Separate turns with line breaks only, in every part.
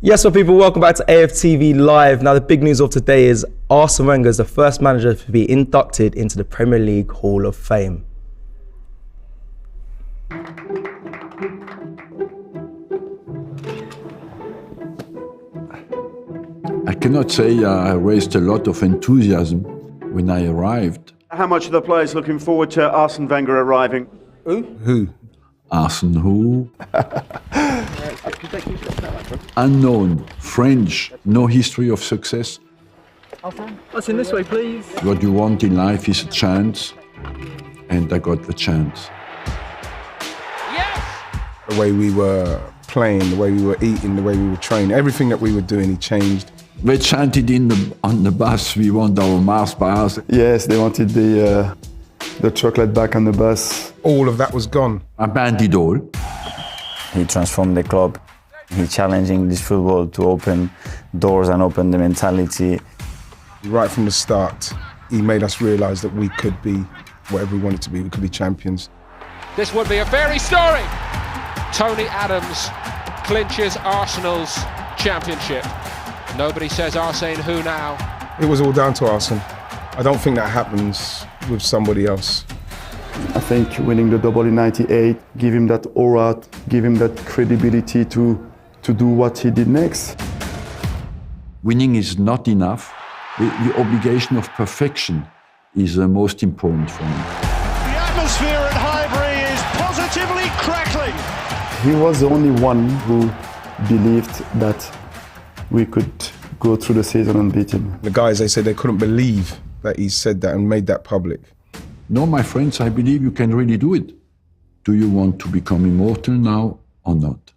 Yes, well, people, welcome back to AFTV Live. Now, the big news of today is Arsene Wenger is the first manager to be inducted into the Premier League Hall of Fame.
I cannot say I raised a lot of enthusiasm when I arrived.
How much are the players looking forward to Arsene Wenger arriving?
Who? Arsene who? Unknown, French, no history of success.
What's in this way, please?
What you want in life is a chance, and I got the chance.
The way we were playing, the way we were eating, the way we were training, everything that we were doing, he changed.
They chanted on the bus, we want our Mars bars.
Yes, they wanted the chocolate back on the bus.
All of that was gone.
I banned it all.
He transformed the club. He challenged English football to open doors and open the mentality.
Right from the start, he made us realise that we could be whatever we wanted to be. We could be champions.
This would be a fairy story. Tony Adams clinches Arsenal's championship. Nobody says Arsene who now.
It was all down to Arsene. I don't think that happens with somebody else.
I think winning the double in '98 give him that aura, give him that credibility to do what he did next.
Winning is not enough. The obligation of perfection is the most important for me.
The atmosphere at Highbury is positively crackling.
He was the only one who believed that we could go through the season unbeaten.
The guys, they said they couldn't believe that he said that and made that public.
No, my friends, I believe you can really do it. Do you want to become immortal now or not?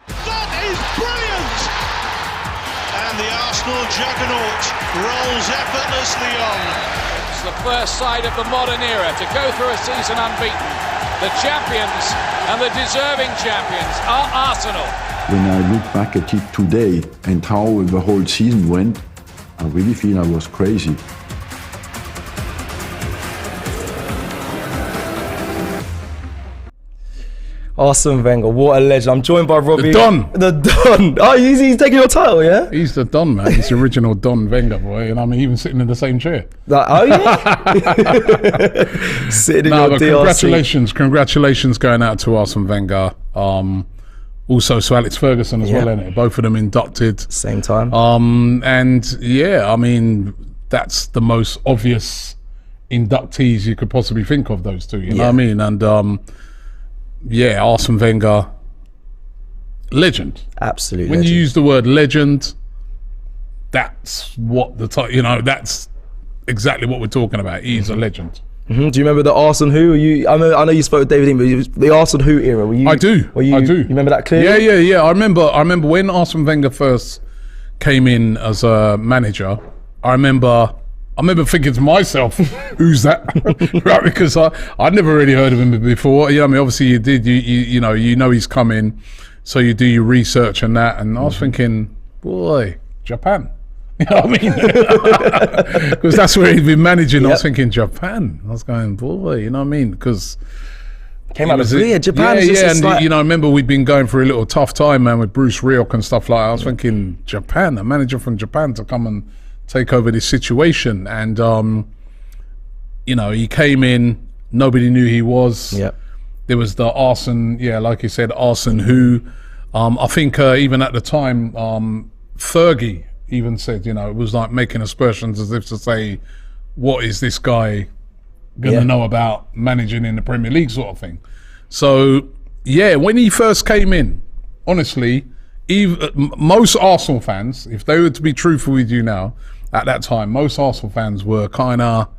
That is brilliant! And the Arsenal juggernaut rolls effortlessly on.
It's the first side of the modern era to go through a season unbeaten. The champions and the deserving champions are Arsenal.
When I look back at it today and how the whole season went, I really feel I was crazy.
Arsene Wenger, what a legend. I'm joined by Robbie.
The Don.
The Don. Oh, he's taking your title, yeah?
He's the Don, man. He's the original Don Wenger, boy. And I'm even sitting in the same chair.
Like, oh, yeah? Sitting in your DRC.
Congratulations going out to Arsene Wenger. Also to Alex Ferguson as well, isn't it? Both of them inducted.
Same time.
And yeah, I mean, that's the most obvious inductees you could possibly think of, those two, you know what I mean? And yeah, Arsene Wenger, legend.
Absolutely.
When you use the word legend, that's what that's exactly what we're talking about. He's a legend.
Do you remember the Arsene Who? I know you spoke with David Dean, but the Arsene Who era.
I do.
I do. You remember that clearly?
Yeah. I remember when Arsene Wenger first came in as a manager. I remember thinking to myself, who's that? Right, because I'd never really heard of him before. I mean, obviously you did. You know he's coming, so you do your research and that. And I was thinking, boy, Japan. You know what I mean? Because that's where he'd been managing. I was thinking Japan. I was going, boy, you know what I mean? Because
came out of Japan.
And like, I remember we'd been going through a little tough time, man, with Bruce Rioch and stuff like that. I was thinking, Japan, a manager from Japan to come and take over this situation. And he came in, nobody knew he was. There was the Arsene, like you said, Arsene Who. I think even at the time, Fergie even said, it was like making aspersions as if to say, what is this guy gonna know about managing in the Premier League sort of thing. So when he first came in, honestly, most Arsenal fans, if they were to be truthful with you now, at that time, most Arsenal fans were kind of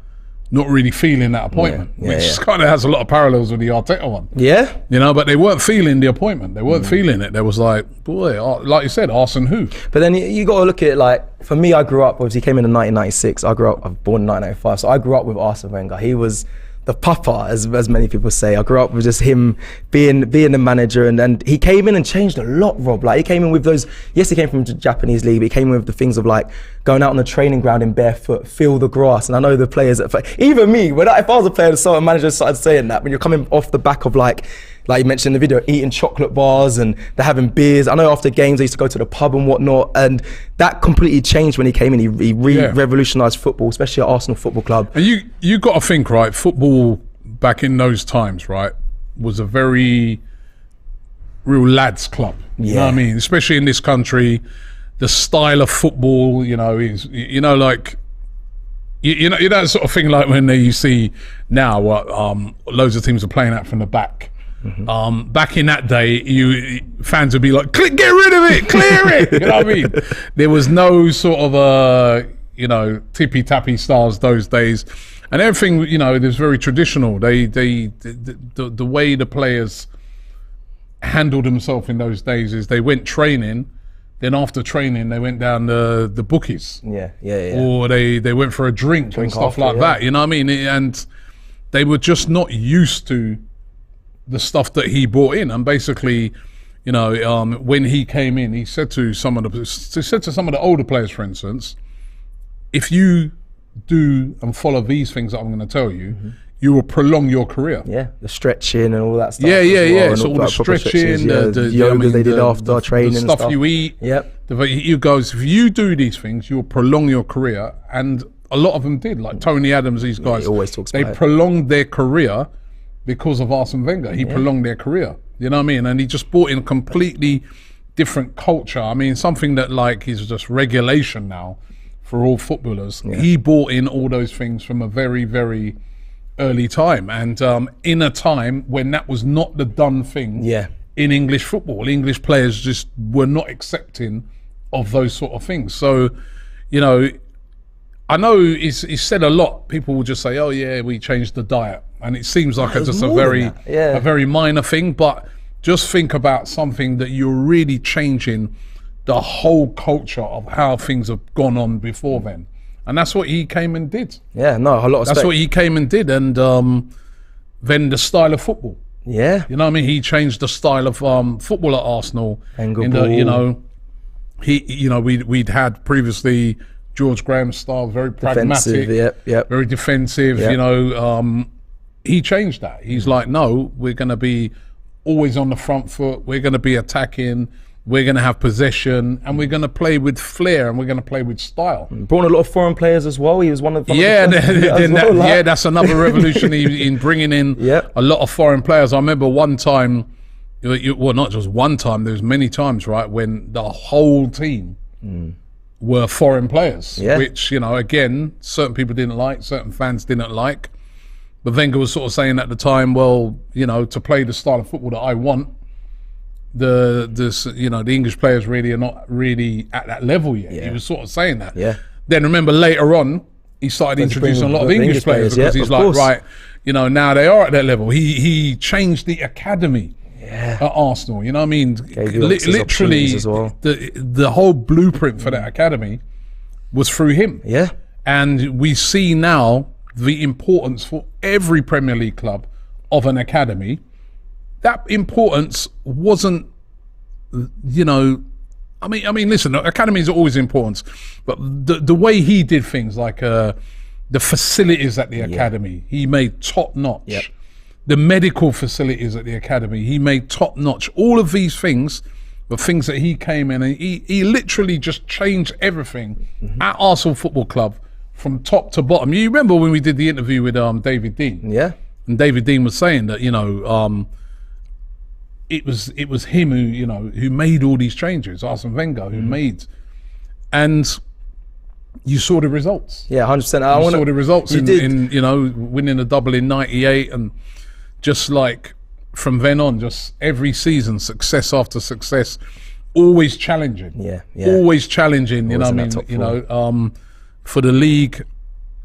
not really feeling that appointment, which kind of has a lot of parallels with the Arteta one.
Yeah.
But they weren't feeling the appointment. They weren't feeling it. There was like, boy, like you said, Arsene Who.
But then you got to look at it like, for me, I grew up, obviously he came in 1996. I was born in 1995. So I grew up with Arsene Wenger. He was the papa, as many people say. I grew up with just him being the manager, and he came in and changed a lot, Rob. Like he came in with those, yes, he came from the Japanese league, but he came in with the things of like going out on the training ground in barefoot, feel the grass. And I know the players, even me, if I was a player, the manager started saying that, when you're coming off the back of like you mentioned in the video, eating chocolate bars and they're having beers. I know after games they used to go to the pub and whatnot, and that completely changed when he came in. He revolutionised football, especially at Arsenal Football Club.
And you got to think, right, football back in those times, right, was a very real lads club. You know what I mean? Especially in this country, the style of football, is like that sort of thing, like when you see now loads of teams are playing out from the back. Back in that day, fans would be like, get rid of it, clear it. You know what I mean? There was no sort of tippy tappy styles those days, and everything was very traditional. The way the players handled themselves in those days is they went training, then after training they went down the bookies, or they went for a drink and stuff like that. You know what I mean? And they were just not used to the stuff that he brought in. And basically, when he came in, he said to some of the older players, for instance, if you do and follow these things that I'm going to tell you, you will prolong your career. Yeah,
the stretching and all that stuff.
Yeah. So all the stretching, the
yoga they did after training,
the stuff you eat. You guys, if you do these things, you'll prolong your career. And a lot of them did, like Tony Adams. These guys,
he always talks
they
about
prolonged their career because of Arsene Wenger. He prolonged their career. You know what I mean? And he just brought in a completely different culture. I mean, something that is just regulation now for all footballers. He brought in all those things from a very, very early time, and in a time when that was not the done thing in English football. English players just were not accepting of those sort of things. So, I know it's said a lot. People will just say, "Oh yeah, we changed the diet," and it seems like just a very minor thing. But just think about something that you're really changing the whole culture of how things have gone on before then. And that's what he came and did.
Yeah, no, a lot of
That's what he came and did. And then the style of football.
Yeah.
You know what I mean? He changed the style of football at Arsenal. We'd had previously George Graham's style, very pragmatic, very defensive. He changed that. He's like, no, we're going to be always on the front foot. We're going to be attacking. We're going to have possession, and we're going to play with flair, and we're going to play with style.
Brought a lot of foreign players as well. He was one of the
that's another revolution in bringing in a lot of foreign players. I remember one time, well, not just one time, there's many times, right, when the whole team were foreign players, which, again, certain people didn't like, certain fans didn't like. But Wenger was sort of saying at the time, well, to play the style of football that I want, the English players really are not really at that level yet. He was sort of saying that. Then remember later on, he started introducing a lot of English players because he's like, right, now they are at that level. He changed the academy at Arsenal. You know what I mean? Literally, the whole blueprint for that academy was through him.
Yeah.
And we see now the importance for every Premier League club of an academy. That importance wasn't, I mean, listen, academies are always important, but the way he did things, like the facilities at the academy, he made top notch. The medical facilities at the academy, he made top notch. All of these things were things that he came in and he literally just changed everything at Arsenal Football Club from top to bottom. You remember when we did the interview with David Dean?
Yeah.
And David Dean was saying that, it was him who made all these changes, Arsene Wenger, who made, and you saw the results.
Yeah, 100%.
I saw the results in winning a double in '98, and just like from then on, just every season, success after success, always challenging. Always challenging. For the league.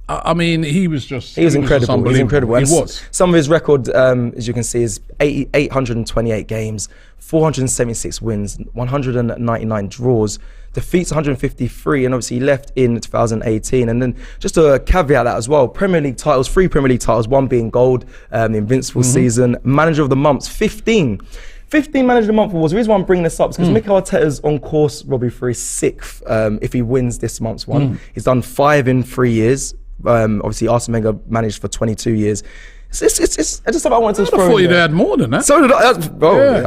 I mean, he was incredible.
He was incredible.
He was.
Some of his record, as you can see, is 828 games, 476 wins, 199 draws, defeats 153, and obviously he left in 2018. And then just to caveat that as well, Premier League titles, 3 Premier League titles, 1 being gold, the Invincible season, Manager of the Month, 15. 15 Manager of the Month awards. The reason why I'm bringing this up is because Mikel Arteta's on course, Robbie, for his 6th if he wins this month's one. He's done 5 in 3 years. Obviously, Arsene Wenger managed for 22 years. It's just something I wanted to throw in.
I thought you'd had more than that.
So did I.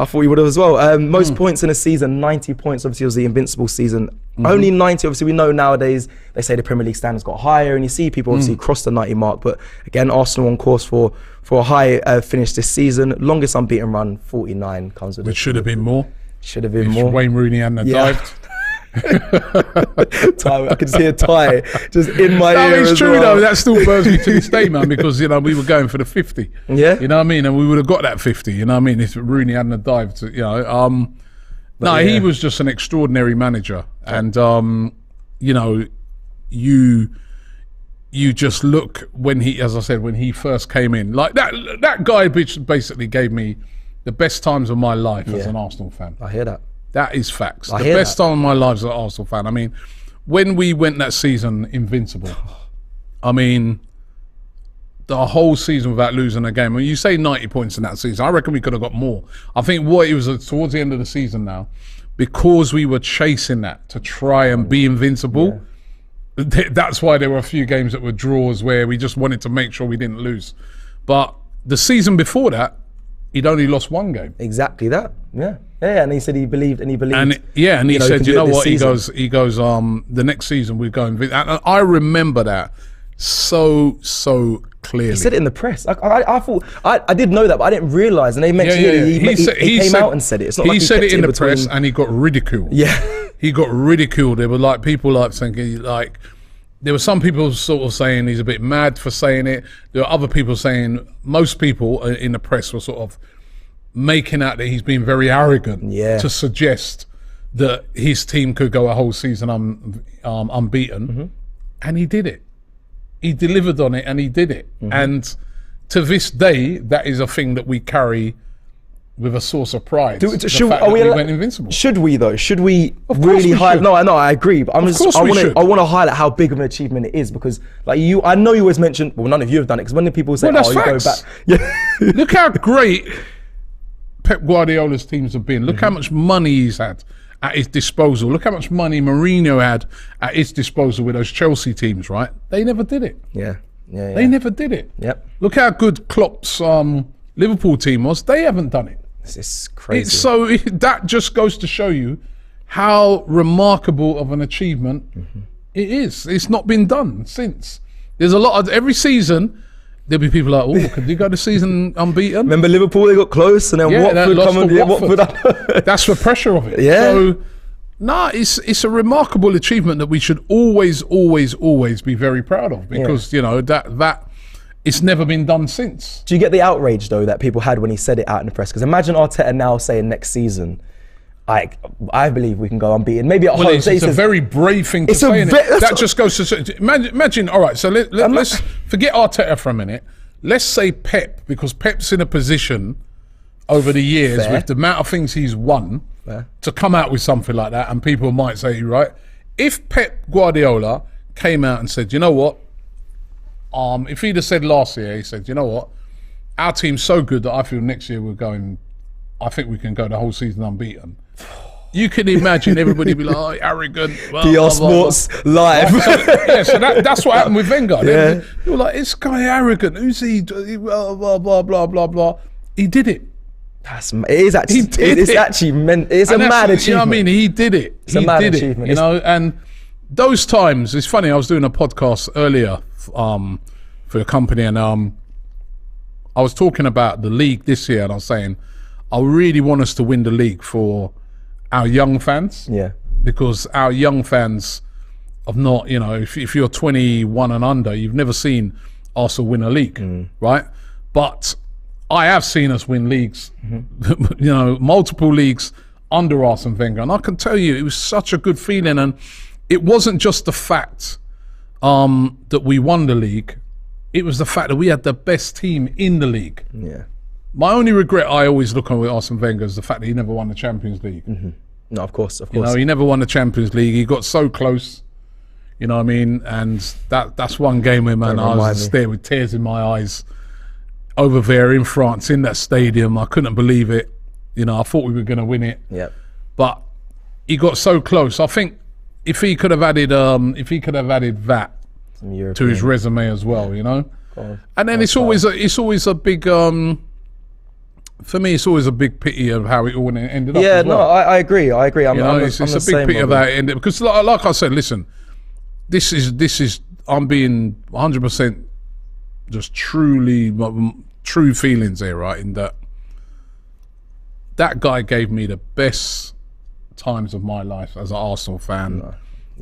I thought you would have as well. Most points in a season, 90 points. Obviously, it was the invincible season. Only 90. Obviously, we know nowadays they say the Premier League standards got higher, and you see people obviously cross the 90 mark. But again, Arsenal on course for a high finish this season. Longest unbeaten run, 49 comes with it.
Which should have been more.
Should have been more.
Wayne Rooney hadn't dived.
I can see a tie just in my ear.
It's true though. That still burns me to this day, man, because we were going for the 50.
Yeah,
you know what I mean, and we would have got that 50. You know what I mean, if Rooney hadn't dived. He was just an extraordinary manager, and you just look when he, as I said, when he first came in, like that guy basically gave me the best times of my life as an Arsenal fan.
I hear that.
That is facts. The best time of my life as an Arsenal fan. I mean, when we went that season invincible, I mean, the whole season without losing a game. When you say 90 points in that season, I reckon we could have got more. I think what it was towards the end of the season now, because we were chasing that to try and be invincible, that's why there were a few games that were draws where we just wanted to make sure we didn't lose. But the season before that, he'd only lost 1 game.
Exactly that. Yeah, and he said he believed. And he
said, you know what? He goes. The next season we're going. And I remember that so clearly.
He said it in the press. I thought I did know that, but I didn't realise. And they mentioned he came out and said it. It's not
he
like
said it in the press, and he got ridiculed.
Yeah,
he got ridiculed. There were like people like thinking like. There were some people sort of saying he's a bit mad for saying it. There were other people saying, most people in the press were sort of making out that he's been very arrogant to suggest that his team could go a whole season unbeaten. And he did it. He delivered on it and he did it. And to this day, that is a thing that we carry with a source of pride. We went invincible.
Should we though? Should we really highlight? No, I agree. But I want to highlight how big of an achievement it is, because like I know you always mention. Well, none of you have done it, because when the people say,
you go back. Look how great Pep Guardiola's teams have been. Look how much money he's had at his disposal. Look how much money Mourinho had at his disposal with those Chelsea teams. Right? They never did it. They never did it.
Yep.
Look how good Klopp's Liverpool team was. They haven't done it.
It's crazy.
That just goes to show you how remarkable of an achievement it is. It's not been done since. There's a lot of every season. There'll be people like, oh, could you go the season unbeaten?
Remember Liverpool? They got close, and then Watford.
That's the pressure of it.
Yeah.
So, it's a remarkable achievement that we should always be very proud of, because that. It's never been done since.
Do you get the outrage though that people had when he said it out in the press? Because imagine Arteta now saying next season, I believe we can go unbeaten. Maybe at home.
It's a very brave thing to say. That just goes to imagine. All right, so let's forget Arteta for a minute. Let's say Pep, because Pep's in a position over the years with the amount of things he's won to come out with something like that, and people might say, right, if Pep Guardiola came out and said, you know what? If he'd have said last year, he said, you know what, our team's so good that I feel next year I think we can go the whole season unbeaten. You can imagine everybody be like, oh, arrogant.
PR Sports Live.
So that's what happened with Wenger. Yeah. You were like, this guy arrogant. Who's he? Blah, blah, blah, blah, blah, blah. He did it.
It's a mad achievement.
You know what I mean? He did it.
It's a mad achievement.
And those times, it's funny, I was doing a podcast earlier for a company, and I was talking about the league this year, and I was saying I really want us to win the league for our young fans, because our young fans have not, if you're 21 and under, you've never seen Arsenal win a league, right? But I have seen us win leagues, multiple leagues under Arsene Wenger, and I can tell you it was such a good feeling. And it wasn't just the fact that we won the league, it was the fact that we had the best team in the league.
Yeah.
My only regret I always look on with Arsene Wenger is the fact that he never won the Champions League.
No, of course.
He never won the Champions League. He got so close, you know what I mean? And that's one game where, man, I was there with tears in my eyes over there in France, in that stadium. I couldn't believe it. You know, I thought we were going to win it.
Yep.
But he got so close. I think if he could have added that to his resume as well, you know. And then it's always a big for me, it's always a big pity of how it all ended up.
Yeah,
as well.
no, I agree.
It's a big pity of how it ended, because like I said, listen, this is I'm being 100% just true feelings here, right? In that guy gave me the best times of my life as an Arsenal fan.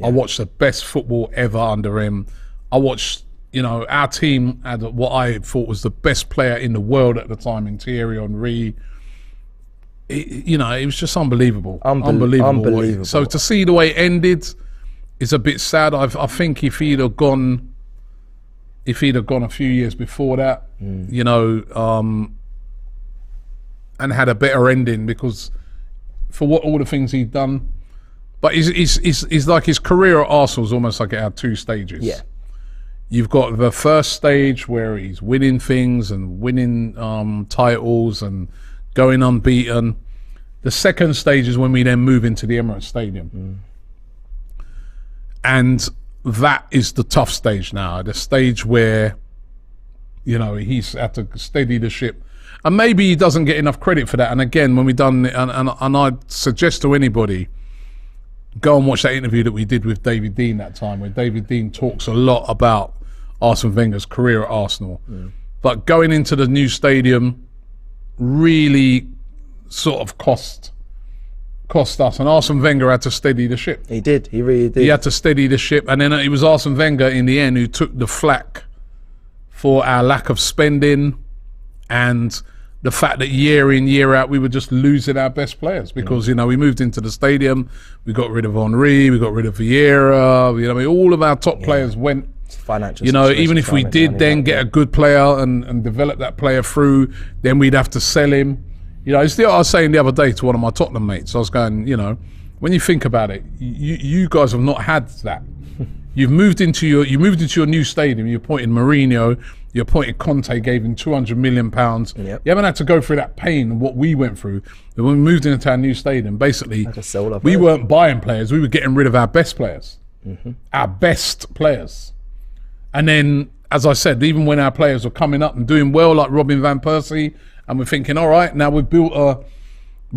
I watched the best football ever under him. I watched, you know, our team had what I thought was the best player in the world at the time in Thierry Henry. You know, it was just unbelievable. Unbelievable. So to see the way it ended is a bit sad. I think if he'd have gone a few years before that, you know, and had a better ending, because for what all the things he'd done. But he's like, his career at Arsenal is almost like it had two stages.
Yeah.
You've got the first stage where he's winning things and winning titles and going unbeaten. The second stage is when we then move into the Emirates Stadium. And that is the tough stage now. The stage where, you know, he's had to steady the ship. And maybe he doesn't get enough credit for that. And again, when we done, and I'd suggest to anybody, go and watch that interview that we did with David Dean that time, where David Dean talks a lot about Arsene Wenger's career at Arsenal. But going into the new stadium really sort of cost us, and Arsene Wenger had to steady the ship.
He did. He really did.
He had to steady the ship, and then it was Arsene Wenger in the end who took the flak for our lack of spending and the fact that year in, year out, we were just losing our best players, because, you know, we moved into the stadium, we got rid of Henry, we got rid of Vieira, you know, I mean, all of our top players went.
Financial,
you know, even if we did then get a good player and develop that player through, then we'd have to sell him. You know, it's I was saying the other day to one of my Tottenham mates, I was going, you know, when you think about it, you guys have not had that. You moved into your new stadium. You appointed Mourinho. You appointed Conte. Gave him £200 million.
Yep.
You haven't had to go through that pain and what we went through. But when we moved into our new stadium, basically, we weren't buying players. We were getting rid of our best players, our best players. And then, as I said, even when our players were coming up and doing well, like Robin van Persie, and we're thinking, all right, now we're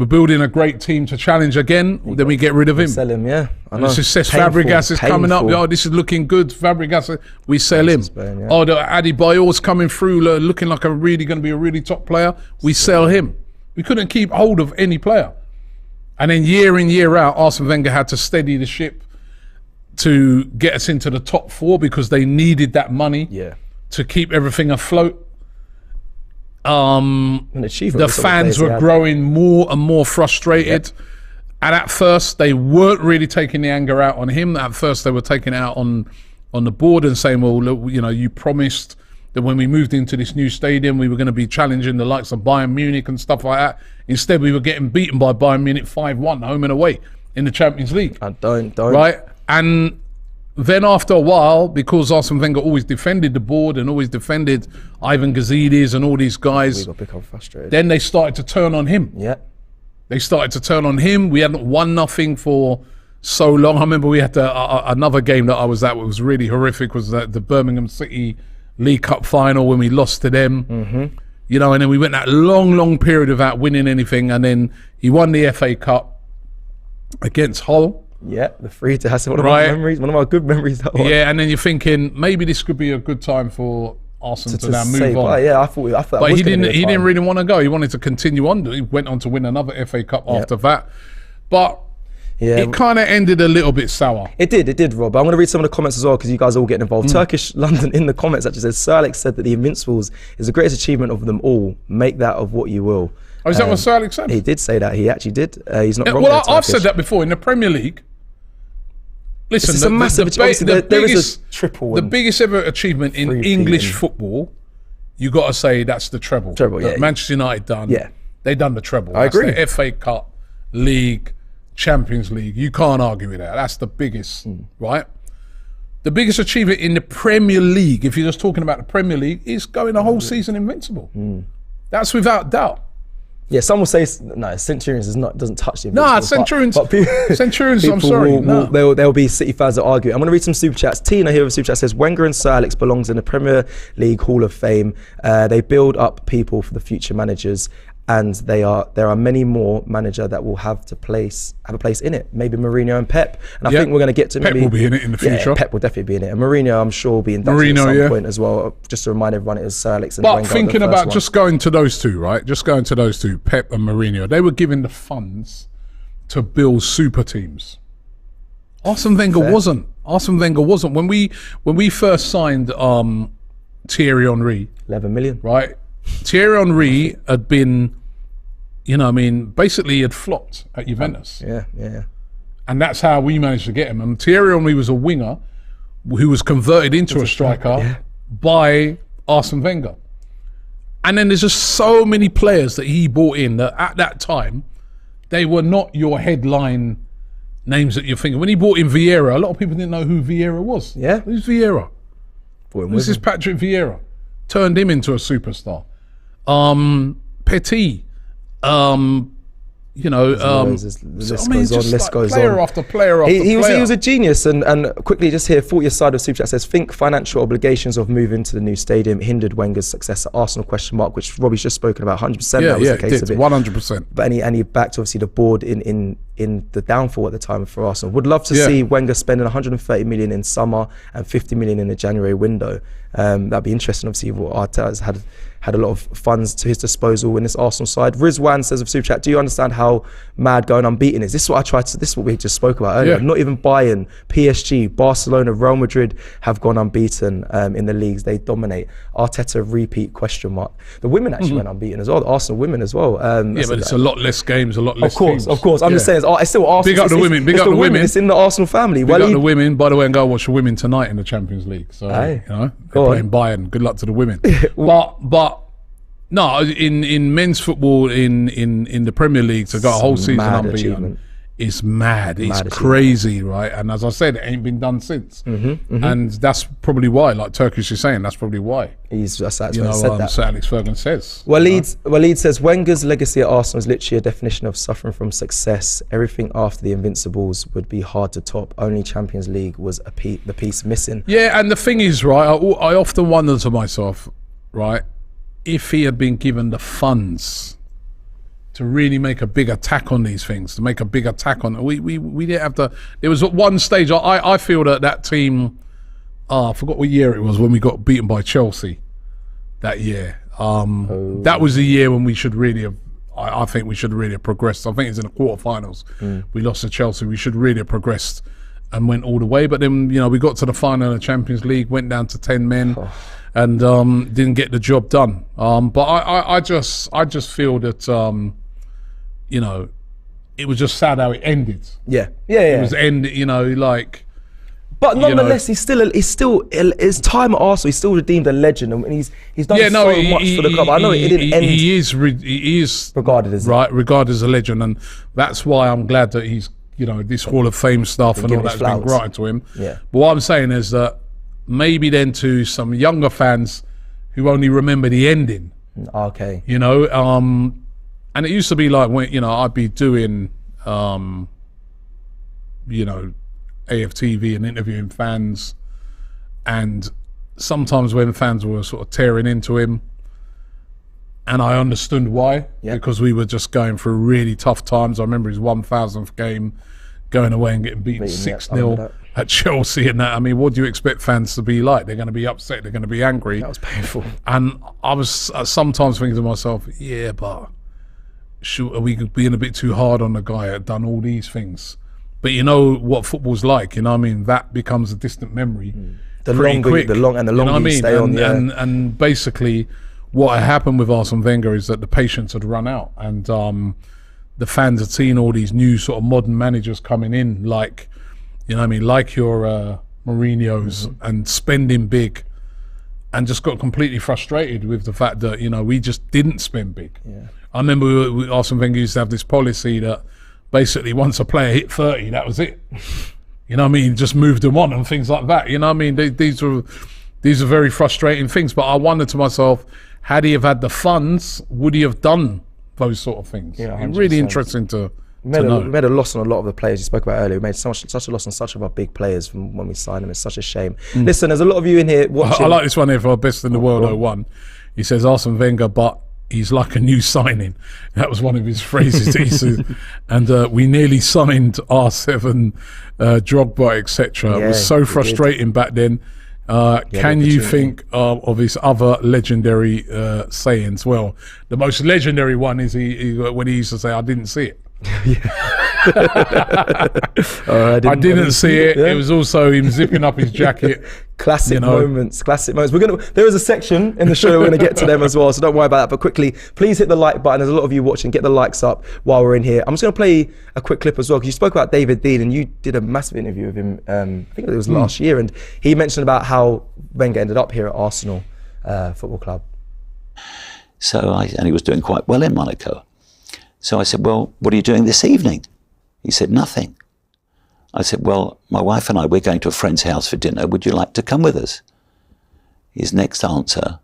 building a great team to challenge again, then we get rid of him.
Sell him, yeah. I know.
Cesc Fabregas is coming up. Oh, this is looking good. Fabregas, we sell him. Spain, yeah. Oh, the Adebayor's coming through, looking like going to be a really top player. We sell him. We couldn't keep hold of any player. And then year in, year out, Arsene Wenger had to steady the ship to get us into the top four, because they needed that money to keep everything afloat. The fans were growing more and more frustrated. And at first, they weren't really taking the anger out on him. At first, they were taking it out on the board and saying, well, look, you know, you promised that when we moved into this new stadium, we were going to be challenging the likes of Bayern Munich and stuff like that. Instead, we were getting beaten by Bayern Munich 5-1 home and away in the Champions League.
Don't.
Right? And then after a while, because Arsene Wenger always defended the board and always defended Ivan Gazidis and all these guys,
we got become frustrated.
Then they started to turn on him.
Yeah.
They started to turn on him. We hadn't won nothing for so long. I remember we had another game that I was at, was really horrific, was the Birmingham City League Cup final when we lost to them. You know, and then we went that long period without winning anything, and then he won the FA Cup against Hull.
Yeah, the free to have one of my memories, one of my good memories. That one.
Yeah, and then you're thinking maybe this could be a good time for Arsenal to now move on.
Yeah, I thought.
But he didn't really want to go. He wanted to continue on. He went on to win another FA Cup after that. But it kind of ended a little bit sour.
It did, Rob. I'm going to read some of the comments as well, because you guys are all getting involved. Turkish London in the comments actually says, Sir Alex said that the Invincibles is the greatest achievement of them all. Make that of what you will.
Oh, is that what Sir Alex said?
He did say that. He actually did. He's not wrong.
Well, I've said that before in the Premier League. Listen,
it's a massive achievement. There is a triple.
The biggest ever achievement in English football, you got to say that's the treble. Manchester United done.
Yeah.
They done the treble.
I agree.
The FA Cup, League, Champions League. You can't argue with that. That's the biggest, right? The biggest achievement in the Premier League, if you're just talking about the Premier League, is going the whole season invincible. That's without doubt.
Yeah, some will say no. Centurions doesn't touch the
Nah,
Invincibles.
Centurions. Centurions. I'm sorry.
There'll be City fans that argue. I'm going to read some super chats. Tina here with super chat says Wenger and Sir Alex belongs in the Premier League Hall of Fame. They build up people for the future managers, and there are many more manager that will have a place in it. Maybe Mourinho and Pep. And I think we're going to get to
Pep will be in it in the future.
Yeah, Pep will definitely be in it. And Mourinho, I'm sure, will be inducted at some point as well. Just to remind everyone, it was Sir Alex and Wenger.
But thinking about just going to those two, right? Just going to those two, Pep and Mourinho. They were given the funds to build super teams. Arsene Wenger wasn't. Arsene Wenger wasn't. When we first signed Thierry Henry,
11 million,
right? Thierry Henry had been, basically he had flopped at Juventus.
Yeah.
And that's how we managed to get him. And Thierry Henry was a winger who was converted into a striker by Arsene Wenger. And then there's just so many players that he brought in that at that time, they were not your headline names that you're thinking. When he brought in Vieira, a lot of people didn't know who Vieira was.
Yeah.
Who's Vieira? This is Patrick Vieira. Turned him into a superstar. Petit.
List goes
player
on.
After player after
He
player.
was a genius, and quickly just here, 40th side of Super Chat says, think financial obligations of moving to the new stadium hindered Wenger's success at Arsenal, which Robbie's just spoken about, 100% that was the case of it.
100%.
But and he backed obviously the board in the downfall at the time for Arsenal. Would love to see Wenger spending 130 million in summer and 50 million in the January window. That'd be interesting. Obviously, what Arteta's had a lot of funds to his disposal in this Arsenal side. Rizwan says of Super Chat, do you understand how mad going unbeaten is? This is what this is what we just spoke about earlier. Not even Bayern, PSG, Barcelona, Real Madrid have gone unbeaten in the leagues. They dominate. Arteta repeat ? The women actually went unbeaten as well. The Arsenal women as well.
But it's a lot less games, a lot less teams.
Of course. I'm just saying, it's still Arsenal.
Big up the women. Big up the women.
It's in the Arsenal family.
Big up the women. By the way, and go watch the women tonight in the Champions League. So, they're playing Bayern. Good luck to the women. but no, in men's football in the Premier League to go a whole season unbeaten is mad. It's crazy, right? And as I said, it ain't been done since. And that's probably why, like Turkish is saying, that's probably why.
Sir
Alex Ferguson says.
Waleed says Wenger's legacy at Arsenal is literally a definition of suffering from success. Everything after the Invincibles would be hard to top. Only Champions League was the piece missing.
Yeah, and the thing is, right, I often wonder to myself, right, if he had been given the funds to really make a big attack on these things, to make a big attack on we didn't have to. There was at one stage I feel that team, I forgot what year it was when we got beaten by Chelsea that year. That was the year when we should really have, I think we should really have progressed. I think it's in the quarterfinals. We lost to Chelsea. We should really have progressed and went all the way. But then, we got to the final of the Champions League, went down to 10 men and didn't get the job done. But I just feel that, it was just sad how it ended.
Yeah.
It was ended,
But nonetheless, he's still his time at Arsenal. He's still redeemed a legend, and he's done so much for the club. I know it didn't end.
He is regarded as a legend, and that's why I'm glad that he's this Hall of Fame stuff and all that's been granted to him.
Yeah.
But what I'm saying is that maybe then to some younger fans who only remember the ending.
Okay.
And it used to be like when I'd be doing AFTV and interviewing fans, and sometimes when fans were sort of tearing into him, and I understood why, because we were just going through really tough times. I remember his 1,000th game, going away and getting beaten 6-0 at Chelsea and that. I mean, what do you expect fans to be like? They're going to be upset, they're going to be angry.
That was painful.
And I was sometimes thinking to myself, but are we being a bit too hard on the guy that had done all these things? But you know what football's like, that becomes a distant memory.
The longer you stay on.
And basically what happened with Arsene Wenger is that the patience had run out, and the fans had seen all these new sort of modern managers coming in, like your Mourinho's, and spending big, and just got completely frustrated with the fact that we just didn't spend big. I remember Arsene Wenger used to have this policy that basically once a player hit 30, that was it. Just moved them on and things like that. These are very frustrating things. But I wonder to myself, had he have had the funds, would he have done those sort of things.
Yeah,
really interesting to
we made a loss on a lot of the players you spoke about earlier. We made such a loss on such of our big players from when we signed them. It's such a shame. Listen, there's a lot of you in here watching.
I like this one here for our Best in the World 01. He says, Arsene Wenger, but he's like a new signing. That was one of his phrases that he said. And we nearly signed R7, Drogba, etc. It was so frustrating back then. Can you think of his other legendary sayings? Well, the most legendary one is when he used to say, I didn't see it. I didn't see it. It was also him zipping up his jacket.
Classic moments. There is a section in the show we're going to get to them as well, so don't worry about that. But quickly, please hit the like button. There's a lot of you watching. Get the likes up while we're in here. I'm just going to play a quick clip as well, because you spoke about David Dein and you did a massive interview with him. I think it was last year, and he mentioned about how Wenger ended up here at Arsenal Football Club.
And he was doing quite well in Monaco. So I said, well, what are you doing this evening? He said, nothing. I said, well, my wife and I, we're going to a friend's house for dinner. Would you like to come with us? His next answer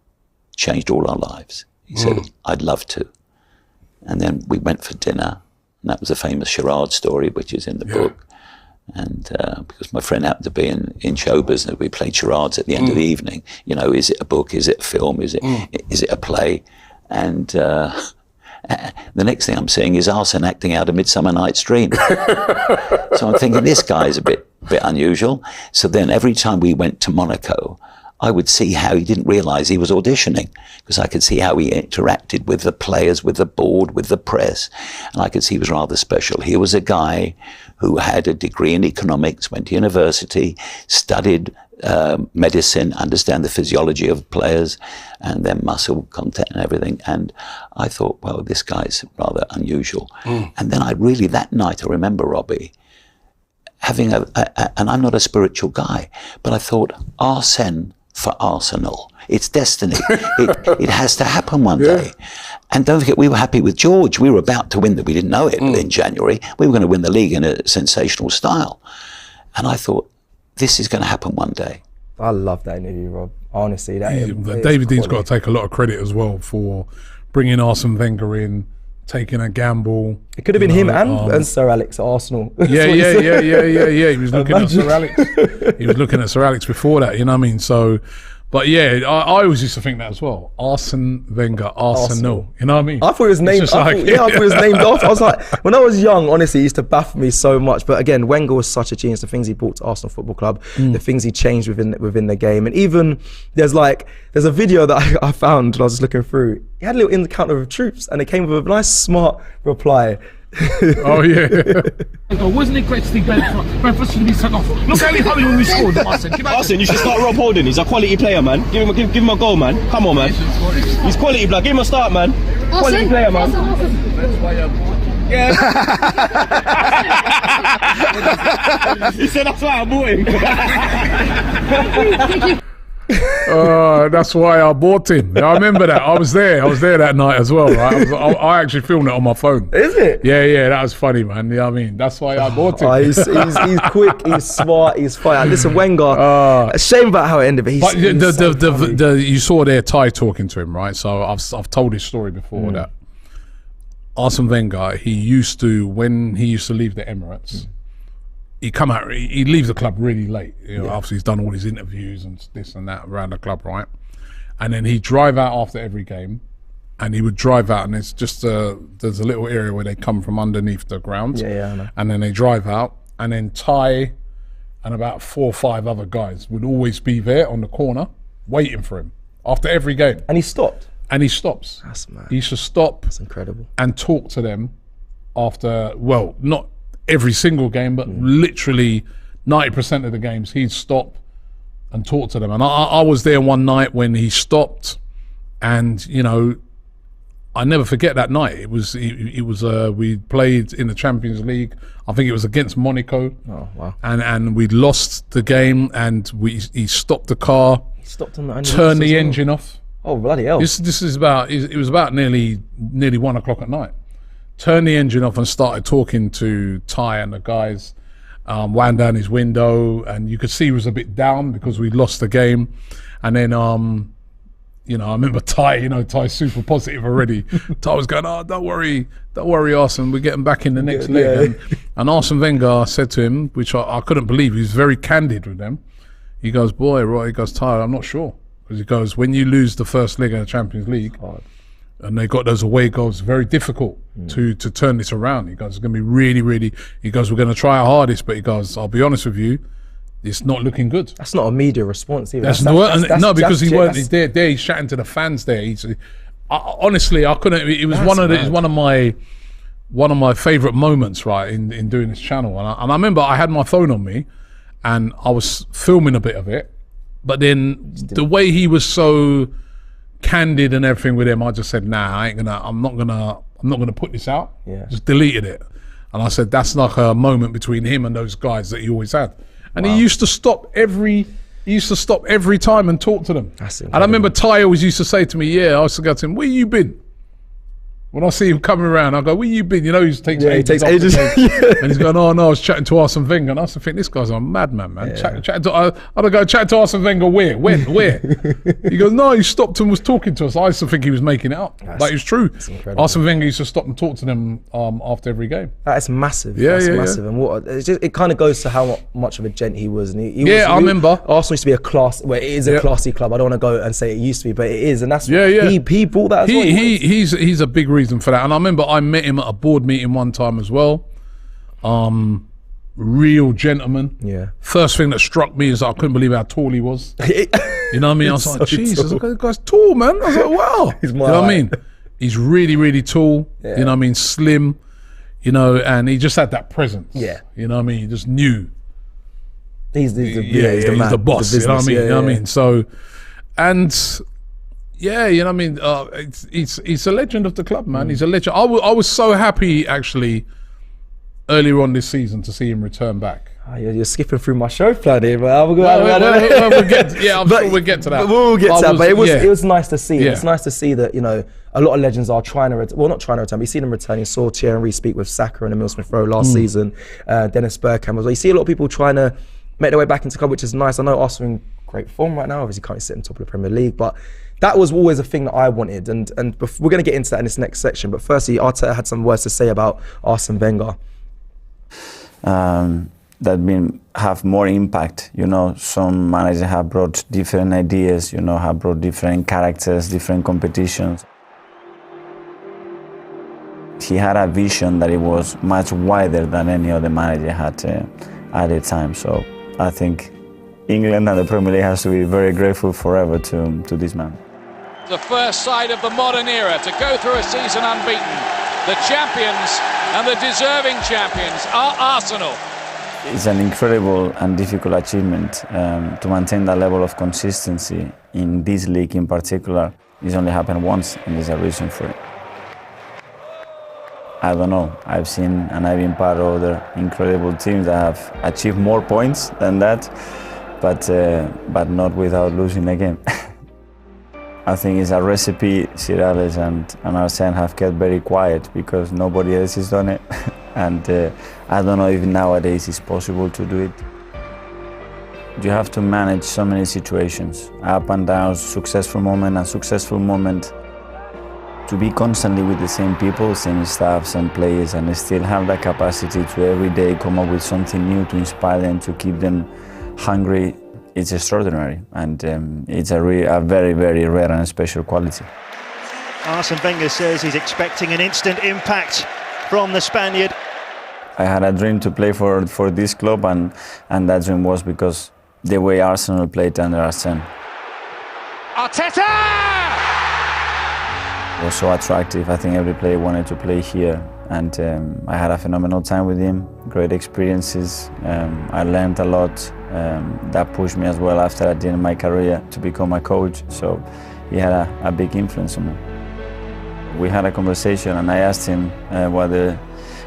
changed all our lives. He said, I'd love to. And then we went for dinner. And that was a famous charade story, which is in the book. And because my friend happened to be in show business, we played charades at the end of the evening. You know, is it a book? Is it a film? Is it a play? And the next thing I'm seeing is Arsene acting out A Midsummer Night's Dream. So I'm thinking, this guy's a bit unusual. So then every time we went to Monaco, I would see how he didn't realise he was auditioning, because I could see how he interacted with the players, with the board, with the press, and I could see he was rather special. He was a guy who had a degree in economics, went to university, studied medicine, understand the physiology of players and their muscle content and everything. And I thought, well, this guy's rather unusual. And then that night, I remember, Robbie, having and I'm not a spiritual guy, but I thought, Arsene for Arsenal. It's destiny. It has to happen one day. And don't forget, we were happy with George. We were about to win we didn't know it in January. We were going to win the league in a sensational style. And I thought, this is going to happen one day.
I love that interview, Rob. Honestly,
David Dean's got to take a lot of credit as well for bringing Arsene Wenger in, taking a gamble.
It could have been him and Sir Alex at Arsenal.
Yeah. He was looking at Sir Alex. He was looking at Sir Alex before that. You know what I mean? So, but yeah, I always used to think that as well. Arsene Wenger, Arsenal. You know what I mean?
I thought it was named. I thought it was named after. I was like, when I was young, honestly, it used to baffle me so much. But again, Wenger was such a genius. The things he brought to Arsenal Football Club, the things he changed within the game, and even there's a video that I found when I was just looking through. He had a little encounter with troops, and it came with a nice, smart reply.
Oh yeah.
Wasn't it great to see Brentford should be sent off? Look how happy when we scored,
Arsene, you should start Rob Holding. He's a quality player, man. Give him a goal, man. Come on, man. He's quality, blood. Give him a start, man. Quality player, man. Yeah. He said that's why I bought him.
That's why I bought him. I remember that. I was there that night as well, right? I actually filmed it on my phone.
Is it?
Yeah, that was funny, man. You know what I mean? That's why I bought him.
He's quick, he's smart, he's fire. Listen, Wenger, a shame about how it ended, but
you saw there Ty talking to him, right? So I've told his story before that Arsene Wenger, when he used to leave the Emirates, he'd leave the club really late, after he's done all his interviews and this and that around the club, right? And then he'd drive out after every game, and he would drive out, and it's just there's a little area where they come from underneath the ground,
I know.
And then they drive out, and then Ty and about 4 or 5 other guys would always be there on the corner waiting for him after every game.
And he stopped.
And he stops.
That's mad.
He used to stop.
That's incredible.
And talk to them after, well, not every single game, but literally 90% of the games he'd stop and talk to them. And I was there one night when he stopped, and I never forget that night. It was we played in the Champions League. I think it was against Monaco.
Oh wow!
And we lost the game, and he stopped the car, turned the engine off.
Oh bloody hell!
This is about it was about nearly 1 o'clock at night. Turned the engine off and started talking to Ty and the guys. Wound down his window, and you could see he was a bit down because we lost the game. And then you know, I remember Ty's super positive already. Ty was going, oh, don't worry, Arsene, we're getting back in the next leg. And Arsene Wenger said to him, which I couldn't believe, he was very candid with them. He goes, boy, Roy, he goes, Ty, I'm not sure. Because he goes, when you lose the first leg in the Champions League, and they got those away goals, very difficult to turn this around. He goes, it's going to be really, really, he goes, we're going to try our hardest, but he goes, I'll be honest with you, it's not looking good.
That's not a media response either.
No, because he weren't. He's there. He's chatting to the fans there. Honestly, I couldn't. It was one of my favourite moments, right, in doing this channel. And I remember I had my phone on me, and I was filming a bit of it. But then the way he was so candid and everything with him, I just said, nah, I'm not gonna put this out.
Yeah.
Just deleted it. And I said that's like a moment between him and those guys that he always had. And he used to stop every time and talk to them. And I remember Ty always used to say to me, I used to go to him, where you been? When I see him coming around, I go, where you been? You know, he takes ages. And he's going, oh no, I was chatting to Arsene Wenger. And I used to think, this guy's a madman, man. I'd go, chat to Arsene Wenger, where? When? Where? He goes, no, he stopped and was talking to us. I used to think he was making it up. But it was true. Arsene Wenger used to stop and talk to them after every game.
That's massive. That's massive. And it kind of goes to how much of a gent he was. And I
remember.
Arsenal used to be a class, where it is a classy club. I don't want to go and say it used to be, but it is. And that's he brought that as well.
He's a big reason for that. And I remember I met him at a board meeting one time as well. Real gentleman.
Yeah.
First thing that struck me is I couldn't believe how tall he was. You know what I mean? I was like, Jesus, this guy's tall, man. I was like, wow. You know what I mean? He's really, really tall. Yeah. You know what I mean? Slim. You know, and he just had that presence.
Yeah.
You know what I mean? You just knew.
He's the
boss. You know what I mean? You know what I mean? So, and yeah, you know what I mean? He's a legend of the club, man. He's a legend. I was so happy, actually, earlier on this season to see him return back.
Oh, you're skipping through my show plan here, but I'm
sure we'll get to that.
We'll get to that, but it was nice to see. Yeah. It's nice to see that, you know, a lot of legends are trying to return. Well, not trying to return, but you see them returning. You saw Thierry Henry speak with Saka and Emile Smith-Rowe last season. Dennis Bergkamp as well. You see a lot of people trying to make their way back into the club, which is nice. I know Arsenal in great form right now. Obviously, can't sit on top of the Premier League, but that was always a thing that I wanted. And we're going to get into that in this next section. But firstly, Arteta had some words to say about Arsene Wenger.
That have more impact. You know, some managers have brought different ideas, you know, have brought different characters, different competitions. He had a vision that it was much wider than any other manager had at the time. So I think England and the Premier League has to be very grateful forever to this man.
The first side of the modern era to go through a season unbeaten. The champions and the deserving champions are Arsenal.
It's an incredible and difficult achievement to maintain that level of consistency in this league in particular. It's only happened once, and there's a reason for it. I don't know. I've seen and I've been part of other incredible teams that have achieved more points than that, but not without losing a game. I think it's a recipe Sir Alex and Arsene have kept very quiet because nobody else has done it. And I don't know if nowadays it's possible to do it. You have to manage so many situations, up and down, successful moment and successful moment. To be constantly with the same people, same staff, same players, and still have that capacity to every day come up with something new to inspire them, to keep them hungry, it's extraordinary. And it's a very, very rare and special quality.
Arsene Wenger says he's expecting an instant impact from the Spaniard.
I had a dream to play for this club, and that dream was because the way Arsenal played under Arsene.
Arteta!
It was so attractive. I think every player wanted to play here, and I had a phenomenal time with him, great experiences. I learned a lot. That pushed me as well after I did my career to become a coach, so he had a big influence on me. We had a conversation and I asked him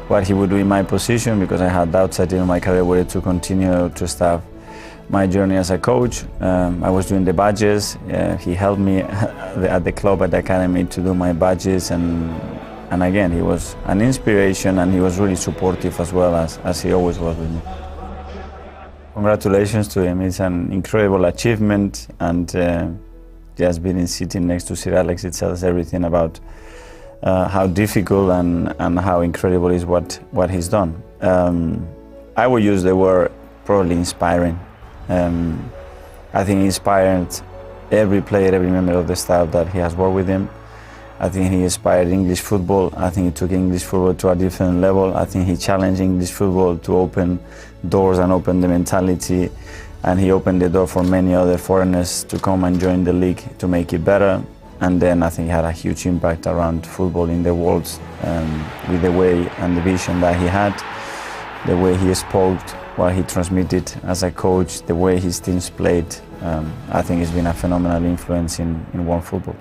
what he would do in my position, because I had doubts at the end of my career whether to continue to start my journey as a coach. I was doing the badges. He helped me at the club, at the academy, to do my badges, and again, he was an inspiration, and he was really supportive as well, as he always was with me. Congratulations to him. It's an incredible achievement, and just being sitting next to Sir Alex, it tells everything about how difficult and how incredible is what he's done. I would use the word probably inspiring. I think he inspired every player, every member of the staff that he has worked with him. I think he inspired English football. I think he took English football to a different level. I think he challenged English football to open doors and open the mentality. And he opened the door for many other foreigners to come and join the league to make it better. And then I think he had a huge impact around football in the world with the way and the vision that he had, the way he spoke, what he transmitted as a coach, the way his teams played. I think he's been a phenomenal influence in world football.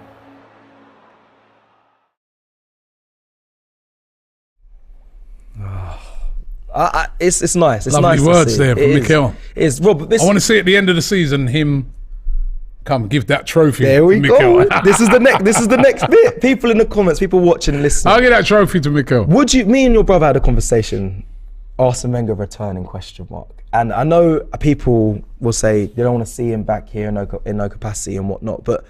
It's nice. It's
Lovely
nice
words
to see.
there from Mikel.
It is. Rob,
I want to see at the end of the season him come give that trophy.
There we
Mikel.
go. This is the next. This is the next bit. People in the comments, people watching and listening.
I'll get that trophy to Mikel.
Would you? Me and your brother had a conversation. Arsene Wenger returning ? And I know people will say they don't want to see him back here in no capacity and whatnot. But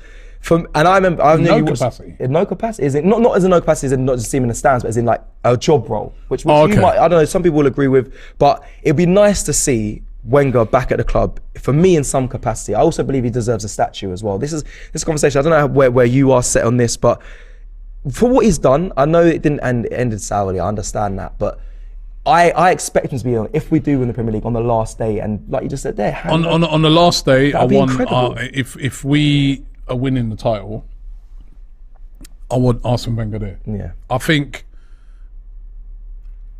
I remember I knew
capacity.
In no capacity, is it not as in no capacity, as in not just see him in the stands, but as in like a job role, which you might, I don't know, some people will agree with. But it'd be nice to see Wenger back at the club. For me, in some capacity, I also believe he deserves a statue as well. This conversation. I don't know where you are set on this, but for what he's done, I know it didn't end. It ended sourly. I understand that, but I expect him to be on, if we do win the Premier League, on the last day, and like you just said there,
on the last day, I want
if
we are winning the title, I want Arsene Wenger there.
Yeah,
I think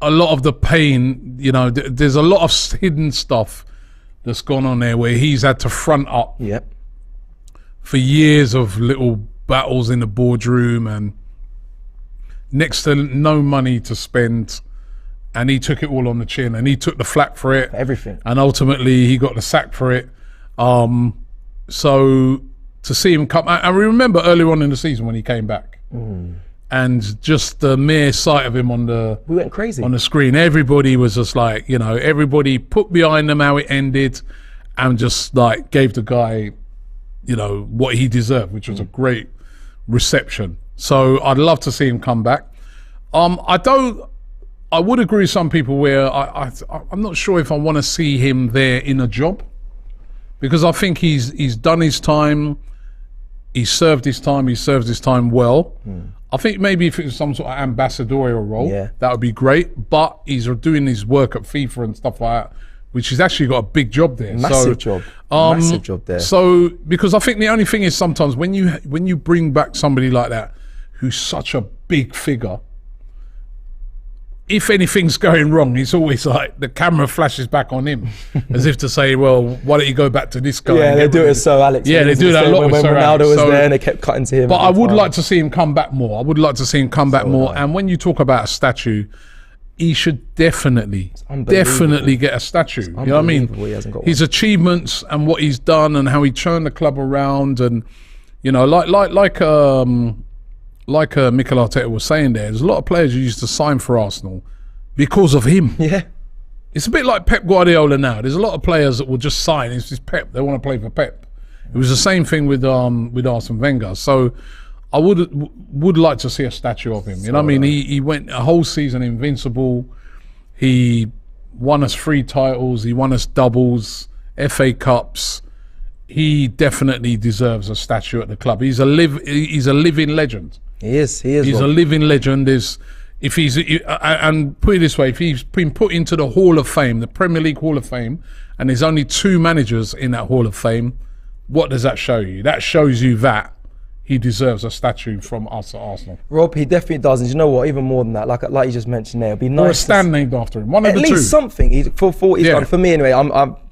a lot of the pain, you know, there's a lot of hidden stuff that's gone on there where he's had to front up.
Yep.
For years of little battles in the boardroom and next to no money to spend. And he took it all on the chin, and he took the flak for it.
Everything.
And ultimately, he got the sack for it. So to see him come, I remember earlier on in the season when he came back, and just the mere sight of him
we went crazy
on the screen. Everybody was just like, you know, everybody put behind them how it ended, and just like gave the guy, you know, what he deserved, which was a great reception. So I'd love to see him come back. I would agree with some people where I'm not sure if I want to see him there in a job, because I think he's done his time, he's served his time well. I think maybe if it was some sort of ambassadorial role, that would be great, but he's doing his work at FIFA and stuff like that, which he's actually got a big job there.
Massive job there.
So, because I think the only thing is sometimes when you bring back somebody like that, who's such a big figure, if anything's going wrong, it's always like the camera flashes back on him, as if to say, "Well, why don't you go back to this guy?"
Yeah, they do it with Sir Alex.
Yeah, they do that a lot with Sir Alex.
When Ronaldo was there, and they kept cutting to him.
But I would like to see him come back more. And when you talk about a statue, he should definitely get a statue. You know what I mean? His achievements and what he's done and how he turned the club around, and you know, like Mikel Arteta was saying there's a lot of players who used to sign for Arsenal because of him.
Yeah.
It's a bit like Pep Guardiola now. There's a lot of players that will just sign. It's just Pep. They want to play for Pep. It was the same thing with Arsene Wenger. So I would like to see a statue of him. You know what I mean? He went a whole season invincible. He won us 3 titles. He won us doubles, FA Cups. He definitely deserves a statue at the club. He's a living legend.
He is.
He's a living legend. And put it this way, if he's been put into the Hall of Fame, the Premier League Hall of Fame, and there's only 2 managers in that Hall of Fame, what does that show you? That shows you that he deserves a statue from us at Arsenal.
Rob, he definitely does. And you know what? Even more than that, like you just mentioned there, it'd be nice.
Or a stand named after him. One of the 2.
At least something. For what he's done. For me anyway,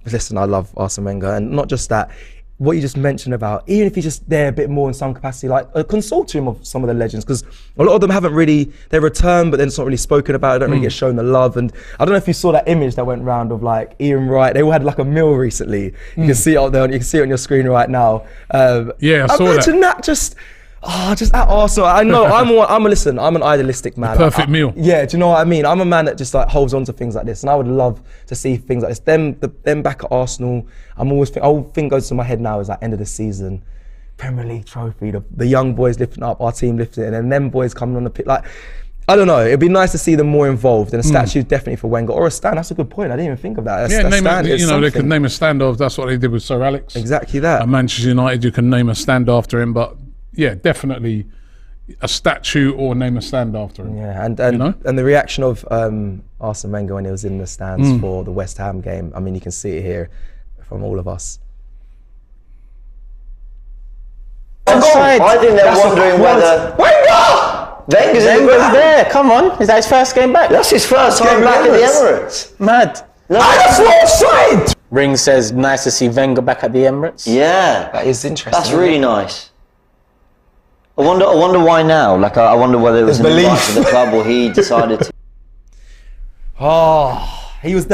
listen, I love Arsene Wenger, and not just that. What you just mentioned about, even if he's just there a bit more in some capacity, like a consortium of some of the legends, because a lot of them haven't really, they return, but then it's not really spoken about, they don't really get shown the love. And I don't know if you saw that image that went round of like Ian Wright, they all had like a meal recently. You can see it out there, you can see it on your screen right now.
Yeah, I saw
imagine that just at Arsenal. I know, I'm an idealistic man.
Perfect meal.
Yeah, do you know what I mean? I'm a man that just like holds on to things like this, and I would love to see things like this. Them back at Arsenal. I always think goes to my head now is like end of the season. Premier League trophy, the young boys lifting up, our team lifting it, and then them boys coming on the pitch. Like, I don't know, it'd be nice to see them more involved, and a statue definitely for Wenger, or a stand. That's a good point. I didn't even think of that.
They could name a stand of. That's what they did with Sir Alex.
Exactly that.
At Manchester United, you can name a stand after him, but yeah, definitely a statue or name a stand after him.
Yeah, and the reaction of Arsene Wenger when he was in the stands for the West Ham game. I mean, you can see it here from all of us.
I think they're wondering whether Wenger's there. Come on, is that his first game back? That's his first game back at the Emirates. Mad. No, that's offside. Ring says nice to see Wenger back at the Emirates.
Yeah,
that is interesting.
That's really nice. I wonder why now. Like, I wonder whether it was an invite to the club or he decided to.
He was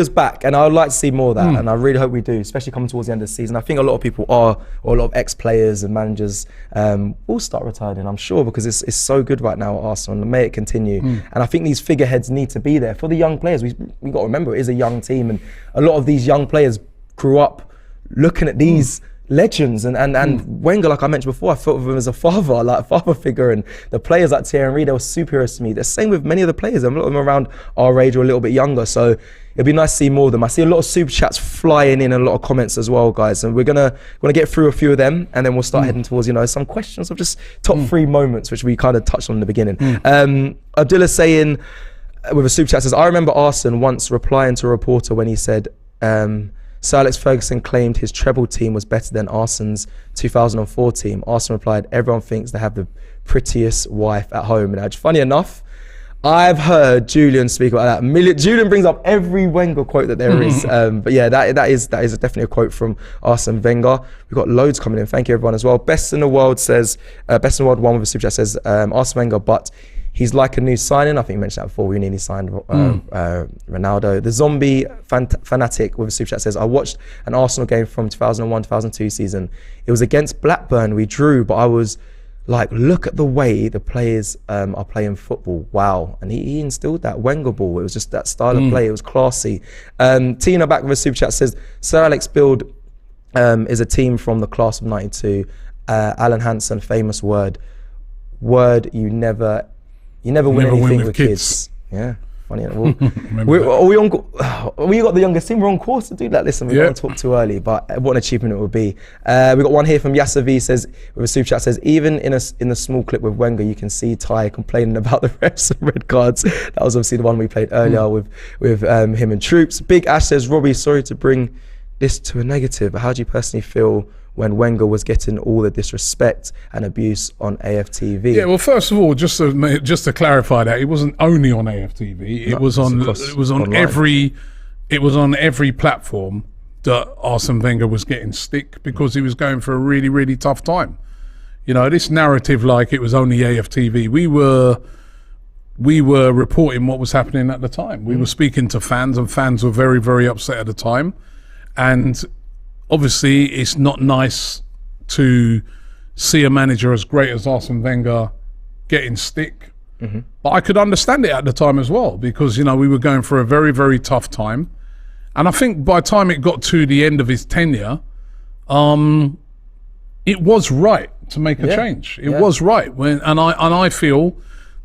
back, and I would like to see more of that, and I really hope we do, especially coming towards the end of the season. I think a lot of people or a lot of ex-players and managers will start retiring, I'm sure, because it's so good right now at Arsenal, and may it continue. And I think these figureheads need to be there for the young players. We got to remember, it is a young team, and a lot of these young players grew up looking at these legends, and Wenger, like I mentioned before, I felt of him as a father, like a father figure, and the players like Thierry Henry, they were superheroes to me. The same with many of the players. A lot of them around our age or a little bit younger, so it'd be nice to see more of them. I see a lot of super chats flying in and a lot of comments as well, guys, and we're gonna get through a few of them, and then we'll start heading towards some questions of just top 3 moments, which we kind of touched on in the beginning. Abdullah saying with a super chat says, I remember Arsene once replying to a reporter when he said Sir Alex Ferguson claimed his treble team was better than Arsene's 2004 team. Arsene replied, everyone thinks they have the prettiest wife at home. And funny enough, I've heard Julian speak about that. Julian brings up every Wenger quote that there is. But yeah, that is definitely a quote from Arsene Wenger. We've got loads coming in. Thank you everyone as well. Best in the World says, Best in the World 1 with a super chat says, Arsene Wenger, but he's like a new signing. I think you mentioned that before. We nearly signed Ronaldo. The Zombie Fanatic with a super chat says, I watched an Arsenal game from 2001-2002 season. It was against Blackburn. We drew, but I was like, look at the way the players are playing football. Wow. And he instilled that Wenger ball. It was just that style of play. It was classy. Tina back with a super chat says, Sir Alex build is a team from the class of 92. Alan Hansen, famous word, you never win anything with kids. Yeah, funny. We got the youngest team. We're on course to do that. Listen, we don't talk too early, but what an achievement it would be. We got one here from Yasser V says, with a super chat says, even in the small clip with Wenger, you can see Ty complaining about the refs and red cards. That was obviously the one we played earlier with him and Troops. Big Ash says, Robbie, sorry to bring this to a negative, but how do you personally feel when Wenger was getting all the disrespect and abuse on AFTV?
Yeah, well, first of all, just to clarify that, it wasn't only on AFTV. It was on every platform that Arsene Wenger was getting stick because he was going for a really, really tough time. This narrative like it was only AFTV. We were reporting what was happening at the time. We were speaking to fans, and fans were very, very upset at the time, and obviously, it's not nice to see a manager as great as Arsene Wenger getting stick. But I could understand it at the time as well, because, we were going for a very, very tough time. And I think by the time it got to the end of his tenure, it was right to make a change. It was right. And I feel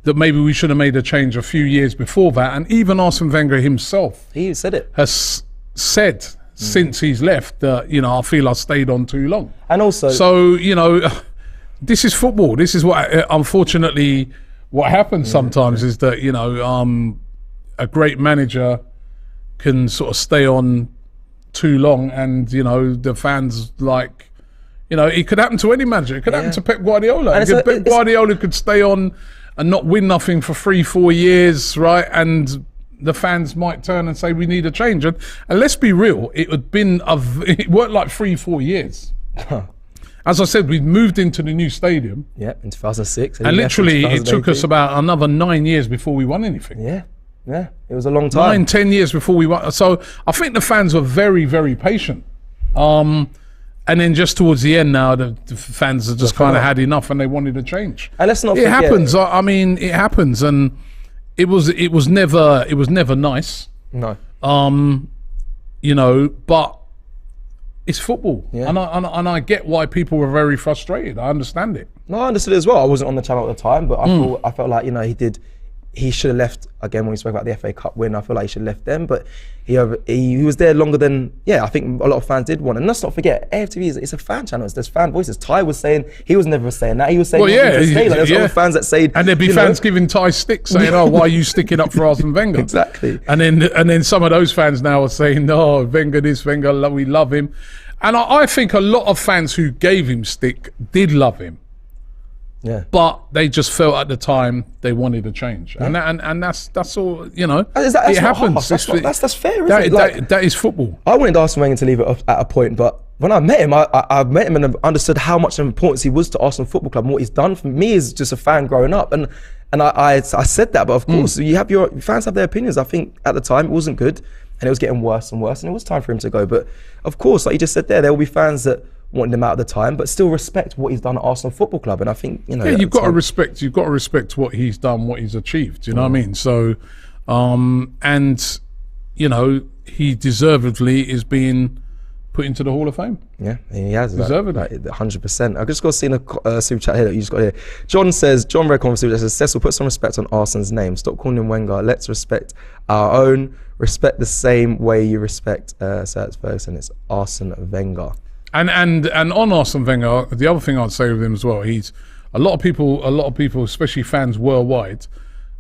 that maybe we should have made a change a few years before that. And even Arsene Wenger himself,
he said it,
has said since he's left that I feel I stayed on too long.
And also,
so this is football. This is what unfortunately what happens sometimes is that a great manager can sort of stay on too long, and the fans it could happen to any manager. It could happen to Pep Guardiola. Pep Guardiola could stay on and not win nothing for 3-4 years, right? And the fans might turn and say we need a change, and let's be real, it worked like 3-4 years. As I said, we moved into the new stadium.
Yeah, in 2006.
And literally, it took us about another 9 years before we won anything.
Yeah, it was a long time.
9-10 years before we won. So I think the fans were very, very patient. And then just towards the end now, the fans have just kind of had enough, and they wanted a change.
And let's not forget,
it happens. I mean, it happens, and it was never nice.
No.
But it's football, and I get why people were very frustrated. I understand it.
No, I understood it as well. I wasn't on the channel at the time, but I felt like, you know, he should have left, again, when we spoke about the FA Cup win, I feel like he should have left them, but he was there longer than, I think a lot of fans did want. And let's not forget, AFTV is a fan channel. There's fan voices. Ty was saying, he was never saying that. He was saying, there's other fans that say,
and there'd be fans giving Ty sticks saying, oh, why are you sticking up for Arsene Wenger?
Exactly.
And then some of those fans now are saying, no, Wenger this, Wenger, we love him. And I think a lot of fans who gave him stick did love him.
Yeah,
but they just felt at the time they wanted a change, and that's all, you know.
It
happens.
That's fair. That
is football.
I wanted Arsene Wenger to leave it at a point, but when I met him, I met him and understood how much importance he was to Arsenal Football Club and what he's done for me as just a fan growing up. And I said that, but of course, your fans have their opinions. I think at the time it wasn't good, and it was getting worse and worse, and it was time for him to go. But of course, like you just said there will be fans that wanted him out at the time, but still respect what he's done at Arsenal Football Club. And I think, you know,
you've got to respect what he's done, what he's achieved. You know what I mean? So, and you know, he deservedly is being put into the Hall of Fame.
Yeah, he has.
Deservedly.
100%. I've just got to see a super chat here that you just got here. John Redcon super chat says, Cecil, put some respect on Arsene's name. Stop calling him Wenger. Let's respect our own. Respect the same way you respect Sir Alex Ferguson. It's Arsene Wenger.
And on Arsene Wenger, the other thing I'd say with him as well, he's a lot of people, especially fans worldwide,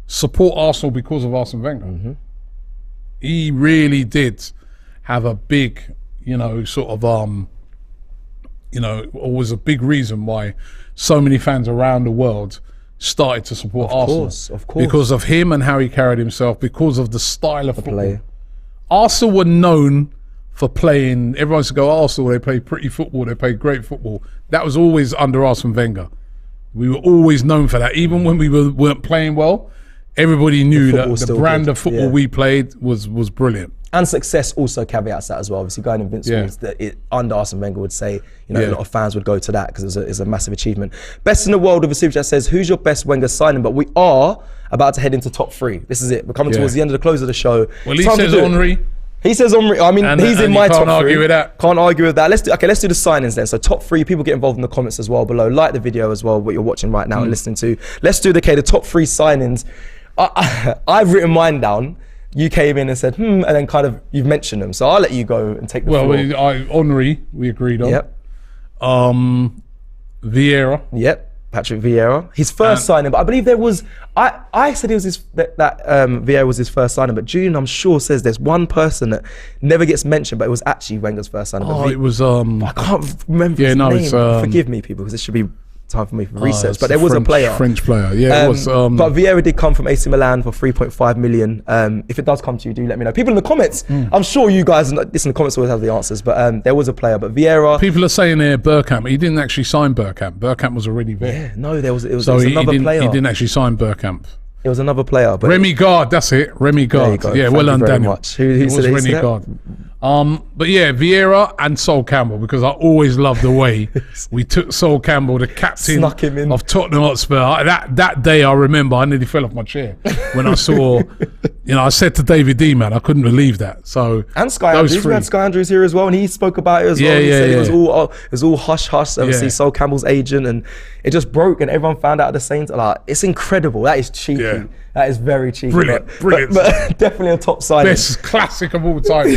support Arsenal because of Arsene Wenger.
Mm-hmm.
He really did have a big, you know, sort of you know, was a big reason why so many fans around the world started to support Arsenal.
Of course.
Because of him and how he carried himself, because of the style of football.
Play.
Arsenal were known for playing, everyone used to go, Arsenal, they play pretty football, they play great football. That was always under Arsene Wenger. We were always known for that. Even when we weren't playing well, everybody knew that the brand of football we played was brilliant.
And success also caveats that as well. Obviously, going Invincibles, under Arsene Wenger would say, you know, a lot of fans would go to that because it's a massive achievement. Best in the world of a super chat says, who's your best Wenger signing? But we are about to head into top 3. This is it. We're coming towards the end of the close of the show.
Well, he says Henry.
He says Henry. I mean, he's in my top 3.
Can't argue with that.
Can't argue with that. Let's do the signings then. So top 3. People get involved in the comments as well below. Like the video as well, what you're watching right now and listening to. Let's do the top 3 signings. I've written mine down. You came in and said, and then kind of you've mentioned them. So I'll let you go and take the floor.
Henry, we agreed on.
Yep.
Vieira.
Yep. Patrick Vieira. His first signing, but I believe there was. I said it was Vieira was his first signing, but Julian, I'm sure, says there's one person that never gets mentioned, but it was actually Wenger's first signing.
It was.
I can't remember his name. Forgive me, people, because this should be time for me for research. But there was a
French player. Yeah, it was.
But Vieira did come from AC Milan for 3.5 million. If it does come to you, do let me know. People in the comments, I'm sure you guys in the comments always have the answers. But there was a player. But Vieira.
People are saying there Bergkamp. He didn't actually sign Bergkamp. Bergkamp was already there.
Yeah, no, it was another player.
He didn't actually sign Bergkamp.
It was another player. But
Remy Gard, that's it. Remy Gard.
Yeah,
well done, Daniel.
Who
was Remy Gard. But yeah, Vieira and Sol Campbell, because I always loved the way we took Sol Campbell, the captain of Tottenham Hotspur. That day, I remember, I nearly fell off my chair when I saw, you know, I said to David D, man, I couldn't believe that. So
and Sky Andrews, we had Sky Andrews here as well, and he spoke about it as well. He said it was all hush hush. Obviously, Sol Campbell's agent, and it just broke, and everyone found out at the same time. Like, it's incredible. That is cheeky. Yeah. That is very cheeky.
Brilliant.
But definitely a top signing.
Best classic of all time.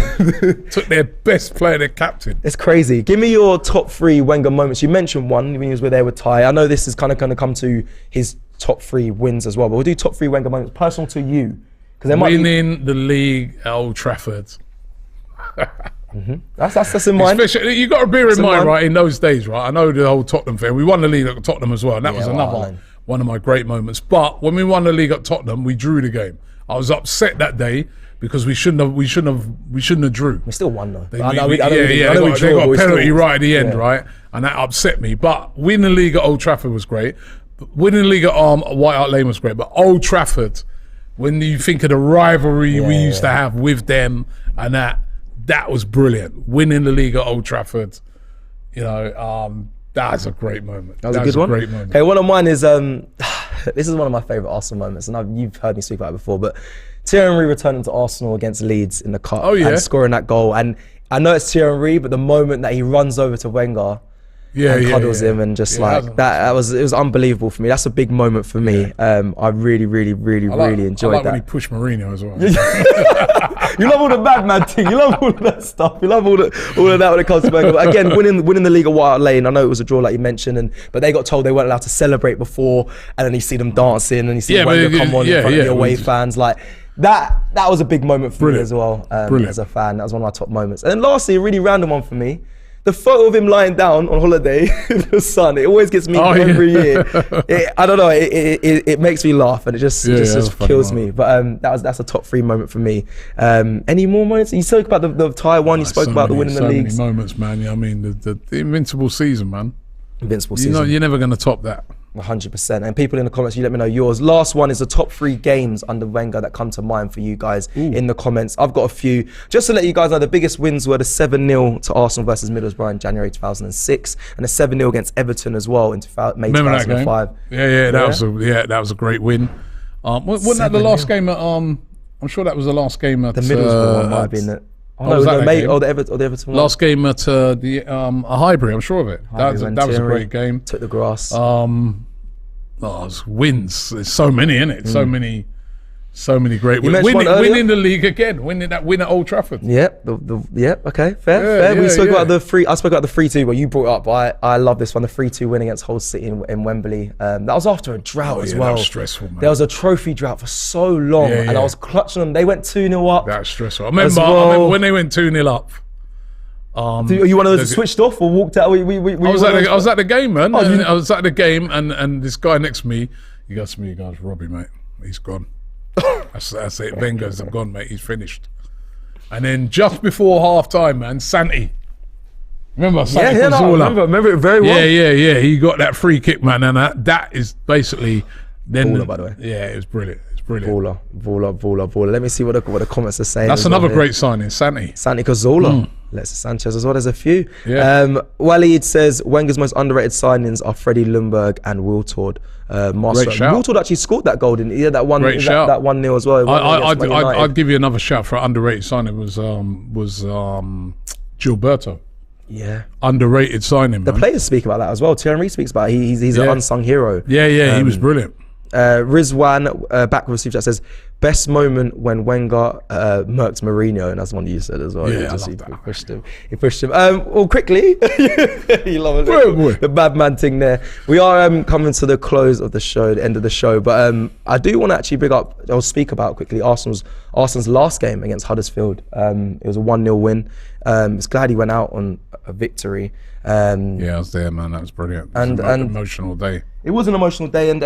Took their best player, their captain.
It's crazy. Give me your top 3 Wenger moments. You mentioned one when he was there with Ty. I know this is kind of going to come to his top 3 wins as well, but we'll do top 3 Wenger moments personal to you.
Winning the league at Old Trafford.
That's in mind.
Especially, you got to bear in mind, right, in those days, right? I know the whole Tottenham thing. We won the league at Tottenham as well, and that was another one of my great moments. But when we won the league at Tottenham, we drew the game. I was upset that day because we shouldn't have drew.
We still won though.
They got a penalty right at the end, right? And that upset me. But winning the league at Old Trafford was great. Winning the league at White Hart Lane was great. But Old Trafford, when you think of the rivalry we used to have with them, and that was brilliant. Winning the league at Old Trafford, you know, that's a great moment.
That was a good one.
Great moment.
Okay, one of mine is this is one of my favourite Arsenal moments, and you've heard me speak about it before, but Thierry Henry returning to Arsenal against Leeds in the cup and scoring that goal. And I know it's Thierry Henry, but the moment that he runs over to Wenger and cuddles him and just it was unbelievable for me. That's a big moment for me. I really enjoyed that.
When he pushed Mourinho as well.
You love all the madman thing. You love all of that stuff. You love all of that when it comes to Wenger. But again, winning the league at White Hart Lane. I know it was a draw, like you mentioned, but they got told they weren't allowed to celebrate before, and then you see them dancing, and you see Wenger come on in front of the away fans. Like that was a big moment for me as well. As a fan, that was one of my top moments. And then lastly, a really random one for me. The photo of him lying down on holiday in the sun, it always gets me every year. I don't know, it makes me laugh, and it just kills me. But that's a top 3 moment for me. Any more moments? You spoke about the Taiwan, you spoke about the winning the league.
So many moments, man. I mean, the invincible season, man.
Invincible season.
You're never going to top that.
100%. And people in the comments, you let me know yours. Last one is the top 3 games under Wenger that come to mind for you guys in the comments. I've got a few. Just to let you guys know, the biggest wins were the 7-0 to Arsenal versus Middlesbrough in January 2006, and the 7-0 against Everton as well in May 2005.
That was a great win. Wasn't that the last game at I'm sure that was the last game at
the Middlesbrough one might have been it. The Everton one.
Last game at Highbury, I'm sure of it. That was a great game.
Took the grass.
It was wins. There's so many in it. So many great wins. Winning the league again. Winning that win at Old Trafford.
Yep. Okay. Fair. We spoke about the 3. I spoke about the 3-2, but you brought up. I love this one. The 3-2 win against Hull City in Wembley. That was after a drought as well.
That was stressful, man.
There was a trophy drought for so long, and I was clutching them. They went 2-0 up.
That was stressful. I remember when they went 2-0 up.
You one of those that switched off or walked out? I
was at the game, man. I was at the game, and this guy next to me, he goes to me, he goes, "Robbie, mate, he's gone." I say, Wenger's gone, mate. He's finished. And then just before half time, man, Santi. Remember Santi Cazorla?
I remember it very well.
Yeah. He got that free kick, man, and that is basically then.
Baller, by the way.
Yeah, it was brilliant.
Baller. Let me see what the comments are saying.
That's another great signing, Santi
Cazorla. Alexis Sanchez as well. There's a few.
Yeah.
Waleed says Wenger's most underrated signings are Freddie Ljungberg and Wiltord. Wiltord actually scored that goal, didn't he? Yeah, that 1-0 as well.
I'd give you another shout for underrated signing was Gilberto.
Yeah.
Underrated signing,
The
man.
players speak about that as well. Thierry Henry speaks about it. He's an unsung hero.
Yeah, he was brilliant.
Rizwan back with a super chat says best moment when Wenger murked Mourinho, and that's one you said as well. He pushed him. Well, quickly, you love it. The bad man thing there. We are coming to the close of the show, the end of the show, but I do want to actually speak about quickly Arsenal's last game against Huddersfield. It was a 1-0 win. It's glad he went out on a victory.
I was there, man. That was brilliant. It was an emotional day. It
was an emotional day, and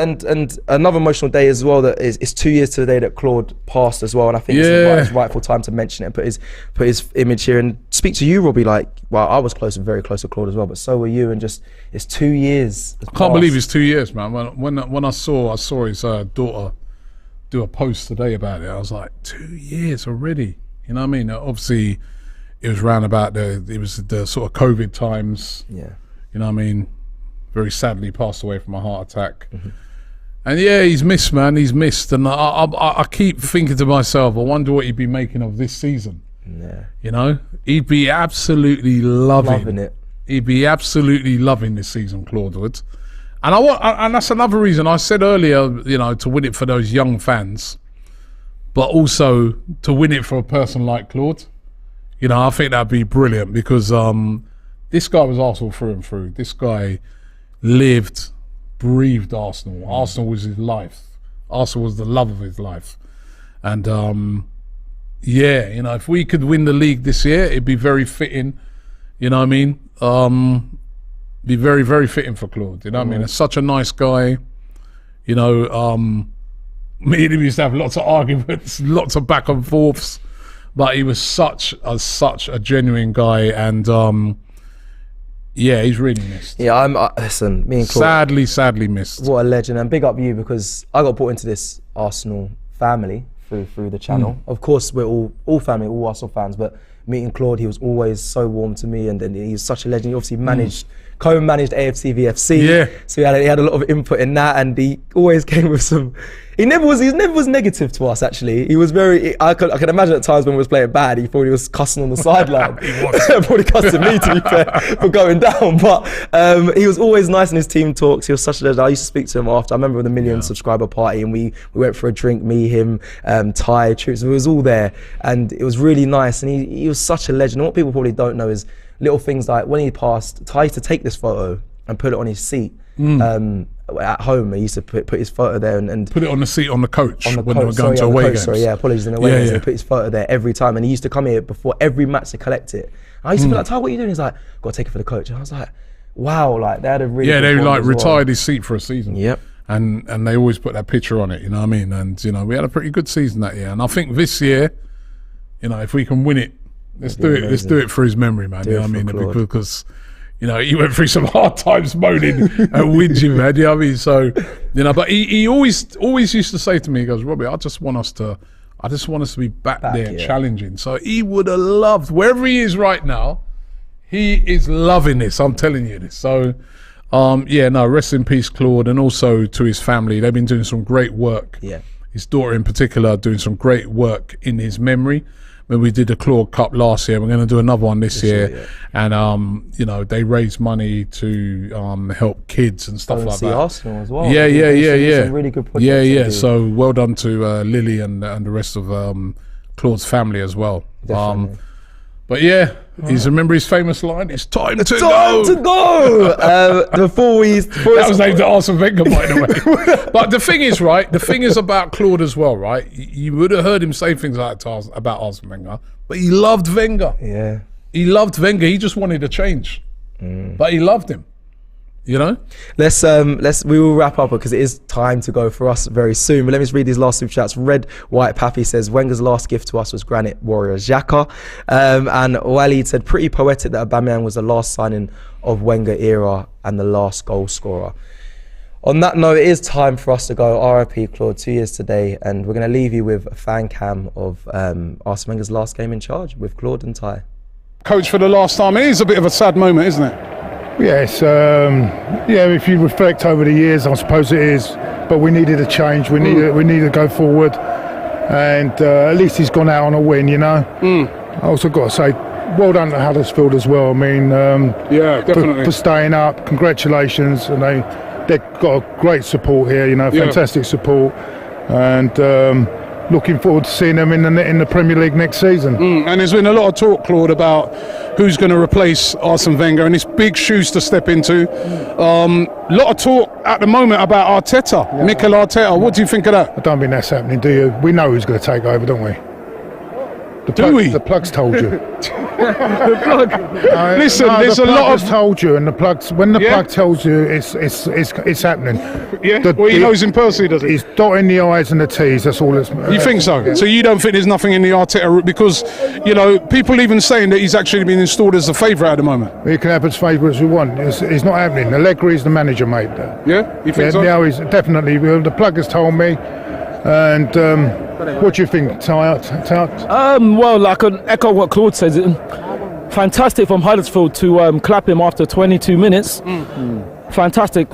another emotional day as well. That it's 2 years to the day that Claude passed as well. And I think it's a rightful time to mention it. And put his image here and speak to you, Robbie. I was very close to Claude as well, but so were you. And just it's 2 years.
I can't believe it's 2 years, man. When I saw his daughter do a post today about it, I was like, 2 years already. You know what I mean? Obviously, it was round about the sort of COVID times.
Yeah.
You know what I mean? Very sadly passed away from a heart attack. Mm-hmm. And he's missed, man. He's missed. And I keep thinking to myself, I wonder what he'd be making of this season.
Yeah.
You know? He'd be absolutely loving
it.
He'd be absolutely loving this season, Claude would. And that's another reason I said earlier, to win it for those young fans, but also to win it for a person like Claude. I think that'd be brilliant because this guy was Arsenal through and through. This guy lived, breathed Arsenal. Arsenal was his life. Arsenal was the love of his life. And if we could win the league this year, it'd be very fitting. You know what I mean? Be very, very fitting for Claude. You know what I mean? It's such a nice guy. Me and him used to have lots of arguments, lots of back and forths. But he was such a genuine guy, and he's really missed.
Yeah, listen, me and Claude,
sadly missed.
What a legend, and big up you, because I got brought into this Arsenal family through the channel. Of course, we're all family, all Arsenal fans, but meeting Claude, he was always so warm to me, and then he's such a legend. He obviously managed co-managed AFTV FC.
Yeah.
So he had a lot of input in that, and he always came with some. He never was negative to us. Actually, he was very. I can imagine at times when we was playing bad, he probably was cussing on the sideline.
He was
probably cussing me, to be fair, for going down. But he was always nice in his team talks. He was such a legend. I used to speak to him after. I remember the 1 million subscriber party, and we went for a drink. Me, him, Ty, Troops. We was all there, and it was really nice. And he was such a legend. And what people probably don't know is little things like when he passed, Ty used to take this photo and put it on his seat. At home, he used to put his photo there and
put it on the seat on the coach when they were going to
away
games.
Sorry, apologies, in away games. He put his photo there every time, and he used to come here before every match to collect it. And I used to be like, Ty, what are you doing? He's like, got to take it for the coach. And I was like, wow, like they had a really good
they
bond
like
as
retired
well.
his seat for a season.
Yep.
And they always put that picture on it, you know what I mean? And you know, we had a pretty good season that year. And I think this year, you know, if we can win it, let's do it. Let's do it for his memory, man. You know what I mean? Because you know, he went through some hard times moaning at Wingy, man. You know what I mean? So, you know, but he always used to say to me, he goes, Robbie, I just want us to be back there challenging. So he would have loved, wherever he is right now, he is loving this. I'm telling you this. So, rest in peace, Claude, and also to his family. They've been doing some great work.
Yeah.
His daughter in particular doing some great work in his memory. When we did the Claude Cup last year, we're going to do another one this year. And you know, they raise money to help kids and stuff like that.
Arsenal as well.
Yeah.
Some really good projects.
So well done to Lily and the rest of Claude's family as well. But yeah, remember his famous line? It's time to go.
To go. Before
that was named Arsene Wenger, by the way. But the thing is, right? The thing is about Claude as well, right? You would have heard him say things like that about Arsene Wenger, but he loved Wenger.
Yeah,
he loved Wenger. He just wanted a change, but he loved him. You know,
we will wrap up because it is time to go for us very soon. But let me just read these last super chats. Red White Pappy says Wenger's last gift to us was Granite Warrior Xhaka, and Walid said pretty poetic that Aubameyang was the last signing of Wenger era and the last goal scorer. On that note, it is time for us to go. RIP Claude, 2 years today, and we're going to leave you with a fan cam of Arsene Wenger's last game in charge with Claude and Ty.
Coach for the last time. It is a bit of a sad moment, isn't it?
Yes, if you reflect over the years, I suppose it is. But we needed a change. We need to go forward, and at least he's gone out on a win. You know. I also got to say, well done to Huddersfield as well. I mean,
definitely
for staying up. Congratulations, and they've got a great support here. You know, fantastic support, and looking forward to seeing them in the Premier League next season.
And there's been a lot of talk, Claude, about who's going to replace Arsene Wenger, and it's big shoes to step into. A lot of talk at the moment about Arteta, Mikel Arteta. What do you think of that?
I don't think that's happening, do you? We know who's going to take over, don't we? The plugs told you.
The plug. Listen, there's a lot of
told you, and the plugs. When the plug tells you, it's happening.
Yeah. He knows him personally, does he?
He's dotting the I's and the T's. That's all.
You think so? Yeah. So you don't think there's nothing in the Arteta route, because you know people even saying that he's actually been installed as a favourite at the moment.
He can have as favourite as we want. It's not happening. Allegri's the manager, mate.
Yeah. You think so?
Yeah, he's definitely. The plug has told me. And what do you think, Ty?
Well, I can echo what Claude says. Fantastic from Huddersfield to clap him after 22 minutes. Fantastic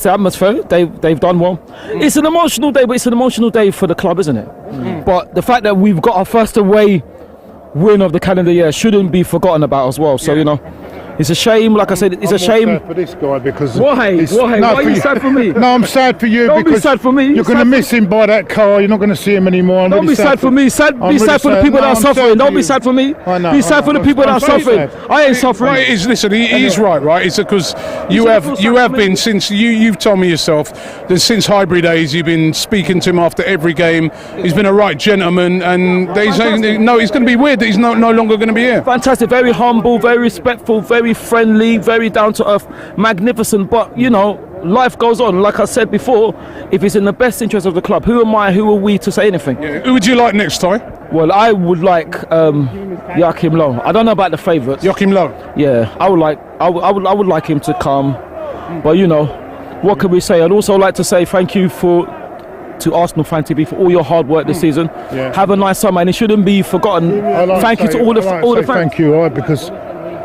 atmosphere. They've done well. It's an emotional day, but it's an emotional day for the club, isn't it? But the fact that we've got our first away win of the calendar year shouldn't be forgotten about as well. So you know, it's a shame. Like I said, it's a shame.
I'm sad for this guy because
why? Why are you sad for me?
No, I'm sad for you.
Don't
because
be sad for me.
You're going to miss him by that car. You're not going to see him anymore.
Don't be sad for me. Be sad for the people that are suffering. Don't be sad for me. Be sad for the people that are suffering. I ain't suffering.
Right, listen, he's right. It's because you have been since you've told me yourself that since Highbury days you've been speaking to him after every game. He's been a right gentleman, and he's going to be weird that he's no longer going to be here.
Fantastic, very humble, very respectful, very friendly, very down to earth, magnificent. But you know, life goes on. Like I said before, if it's in the best interest of the club, who am I? Who are we to say anything?
Yeah. Who would you like next time?
Well, I would like Joachim Low. I don't know about the favourites.
Joachim Low.
Yeah, I would like him to come. But you know, what can we say? I'd also like to say thank you to Arsenal Fan TV for all your hard work this season. Have a nice summer, and it shouldn't be forgotten. Thank you to all the fans.
Thank you, because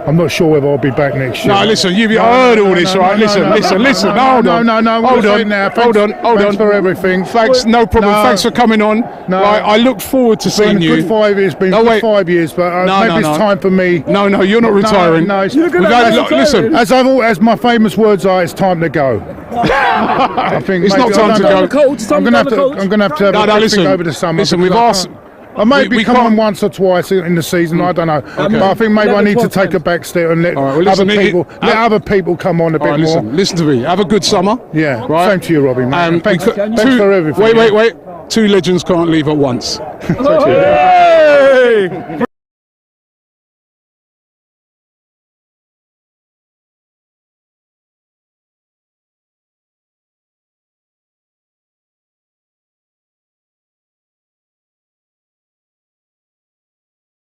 I'm not sure whether I'll be back next year.
No, listen, you've heard all this, right? Listen. Hold on. Hold on.
Thanks for everything.
Thanks, no problem. Thanks for coming on.
No.
Right, I look forward to seeing you.
Good 5 years, been good 5 years, but maybe it's time for me.
No, you're not retiring.
Listen, as my famous words are, it's time to go. I think
it's not time to go.
I'm going to have to have a think over the summer.
Listen, we've asked.
I maybe come on once or twice in the season. I don't know, but I think maybe I need to take a back step and let other people come on a bit more.
Listen to me. Have a good summer.
Yeah, right. Same to you, Robbie. Man. Thanks for everything.
Wait. 2 legends can't leave at once.
Thank you.